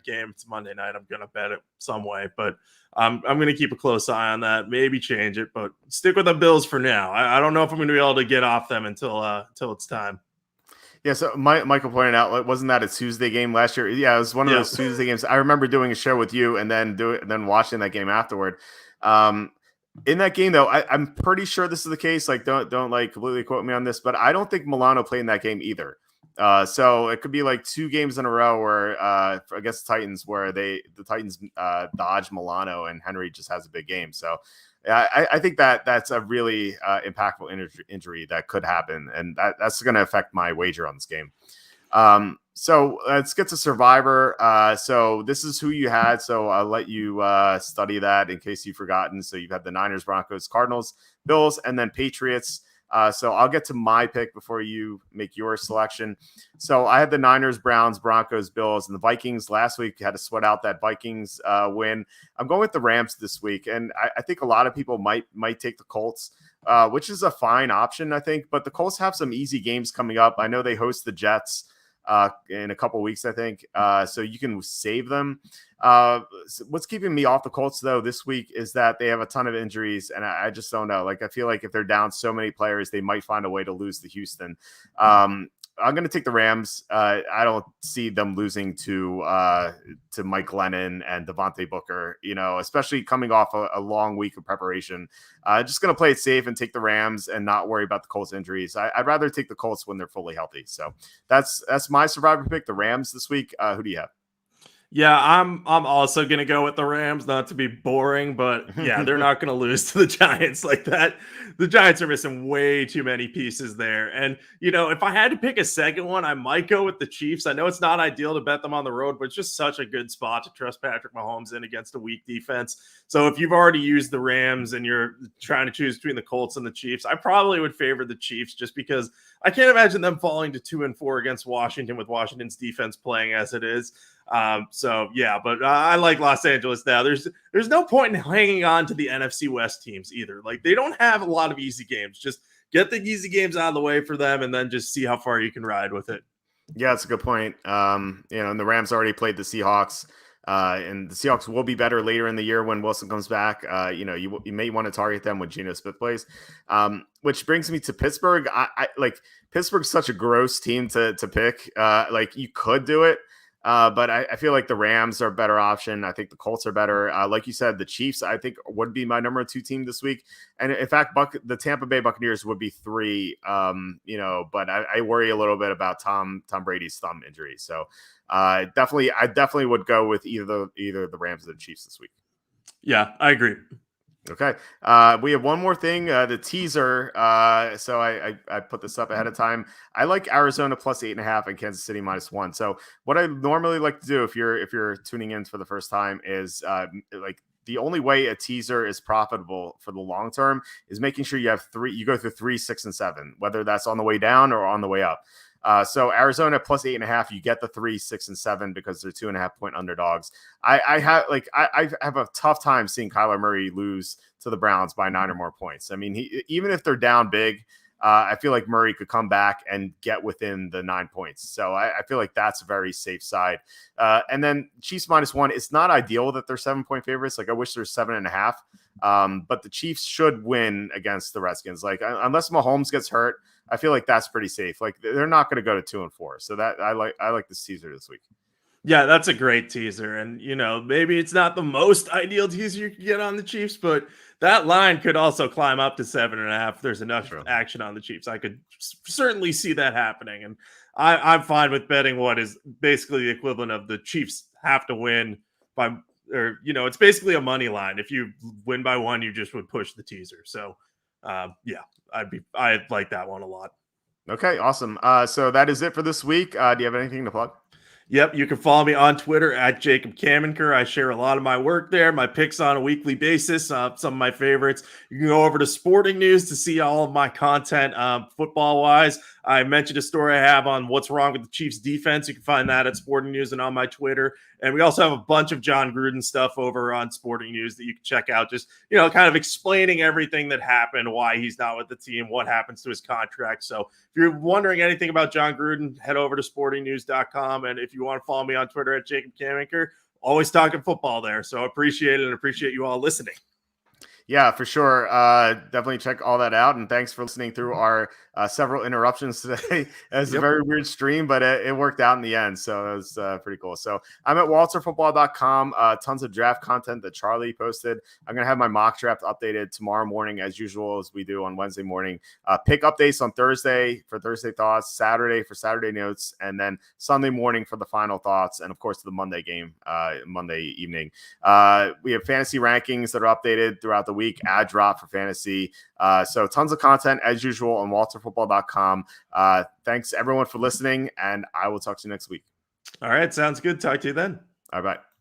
game. It's Monday night. I'm going to bet it some way, but I'm going to keep a close eye on that. Maybe change it, but stick with the Bills for now. I don't know if I'm going to be able to get off them until it's time. Yeah, so Michael pointed out, wasn't that a Tuesday game last year? Yeah, it was one of those Tuesday games. I remember doing a show with you and then watching that game afterward. In that game, though, I'm pretty sure this is the case. Don't completely quote me on this, but I don't think Milano played in that game either. So it could be 2 games in a row where against the Titans where the Titans dodge Milano and Henry just has a big game. So I think that's a really impactful injury that could happen, and that's going to affect my wager on this game. So let's get to Survivor. So this is who you had. So I'll let you study that in case you've forgotten. So you've had the Niners, Broncos, Cardinals, Bills, and then Patriots. So I'll get to my pick before you make your selection. So I had the Niners, Browns, Broncos, Bills, and the Vikings last week. Had to sweat out that Vikings win. I'm going with the Rams this week, and I think a lot of people might take the Colts, which is a fine option, I think. But the Colts have some easy games coming up. I know they host the Jets in a couple weeks, I think. So you can save them. What's keeping me off the Colts though this week is that they have a ton of injuries, and I just don't know. Like, I feel like if they're down so many players, they might find a way to lose to Houston. I'm going to take the Rams. I don't see them losing to Mike Glennon and Devontae Booker, especially coming off a long week of preparation. Just going to play it safe and take the Rams and not worry about the Colts injuries. I'd rather take the Colts when they're fully healthy. So that's my Survivor pick, the Rams this week. Who do you have? Yeah, I'm also going to go with the Rams, not to be boring, but yeah, they're not going to lose to the Giants like that. The Giants are missing way too many pieces there. And, if I had to pick a second one, I might go with the Chiefs. I know it's not ideal to bet them on the road, but it's just such a good spot to trust Patrick Mahomes in against a weak defense. So if you've already used the Rams and you're trying to choose between the Colts and the Chiefs, I probably would favor the Chiefs just because I can't imagine them falling to 2-4 against Washington with Washington's defense playing as it is. So yeah, but I like Los Angeles now. There's no point in hanging on to the NFC West teams either. Like, they don't have a lot of easy games. Just get the easy games out of the way for them, and then just see how far you can ride with it. Yeah, that's a good point. And the Rams already played the Seahawks, and the Seahawks will be better later in the year when Wilson comes back. You may want to target them when Geno Smith plays. Which brings me to Pittsburgh. I like Pittsburgh's such a gross team to pick. Like, you could do it. But I feel like the Rams are a better option. I think the Colts are better. Like you said, the Chiefs, I think, would be my number 2 team this week. And in fact, the Tampa Bay Buccaneers would be 3, but I worry a little bit about Tom Brady's thumb injury. So I definitely would go with either the Rams or the Chiefs this week. Yeah, I agree. Okay. We have one more thing, the teaser. So I put this up ahead of time. I like Arizona plus 8.5 and Kansas City -1. So what I normally like to do if you're tuning in for the first time is like, the only way a teaser is profitable for the long term is making sure you go through 3, 6, and 7, whether that's on the way down or on the way up. So Arizona plus 8.5, you get the 3, 6, and 7 because they're 2.5 point underdogs. I have a tough time seeing Kyler Murray lose to the Browns by 9 or more points. I mean, even if they're down big, I feel like Murray could come back and get within the 9 points. So I feel like that's a very safe side. And then Chiefs -1. It's not ideal that they're 7-point favorites. Like, I wish there's 7.5. But the Chiefs should win against the Redskins. Like, unless Mahomes gets hurt, I feel like that's pretty safe. Like, they're not going to go to 2-4. So that I like this teaser this week. Yeah, that's a great teaser. And, maybe it's not the most ideal teaser you can get on the Chiefs, but that line could also climb up to 7.5. If there's enough action on the Chiefs, I could certainly see that happening. And I'm fine with betting what is basically the equivalent of the Chiefs have to win by, or, it's basically a money line. If you win by 1, you just would push the teaser. So, yeah, I'd like that one a lot. Okay, awesome. So that is it for this week. Do you have anything to plug? Yep, you can follow me on Twitter at Jacob Kamenker. I share a lot of my work there, my picks on a weekly basis, some of my favorites. You can go over to Sporting News to see all of my content football-wise. I mentioned a story I have on what's wrong with the Chiefs defense. You can find that at Sporting News and on my Twitter. And we also have a bunch of John Gruden stuff over on Sporting News that you can check out. Just, kind of explaining everything that happened, why he's not with the team, what happens to his contract. So if you're wondering anything about John Gruden, head over to sportingnews.com. And if you want to follow me on Twitter at Jacob Kamenker, always talking football there. So I appreciate it and appreciate you all listening. Yeah, for sure. Definitely check all that out. And thanks for listening through our several interruptions today. It was a very weird stream, but it worked out in the end. So it was pretty cool. So I'm at walterfootball.com. Tons of draft content that Charlie posted. I'm going to have my mock draft updated tomorrow morning, as usual, as we do on Wednesday morning. Pick updates on Thursday for Thursday thoughts, Saturday for Saturday notes, and then Sunday morning for the final thoughts. And of course, the Monday game, Monday evening. We have fantasy rankings that are updated throughout the the week, ad drop for fantasy. So tons of content as usual on walterfootball.com. Thanks everyone for listening, and I will talk to you next week. All right. Sounds good. Talk to you then. All right. Bye.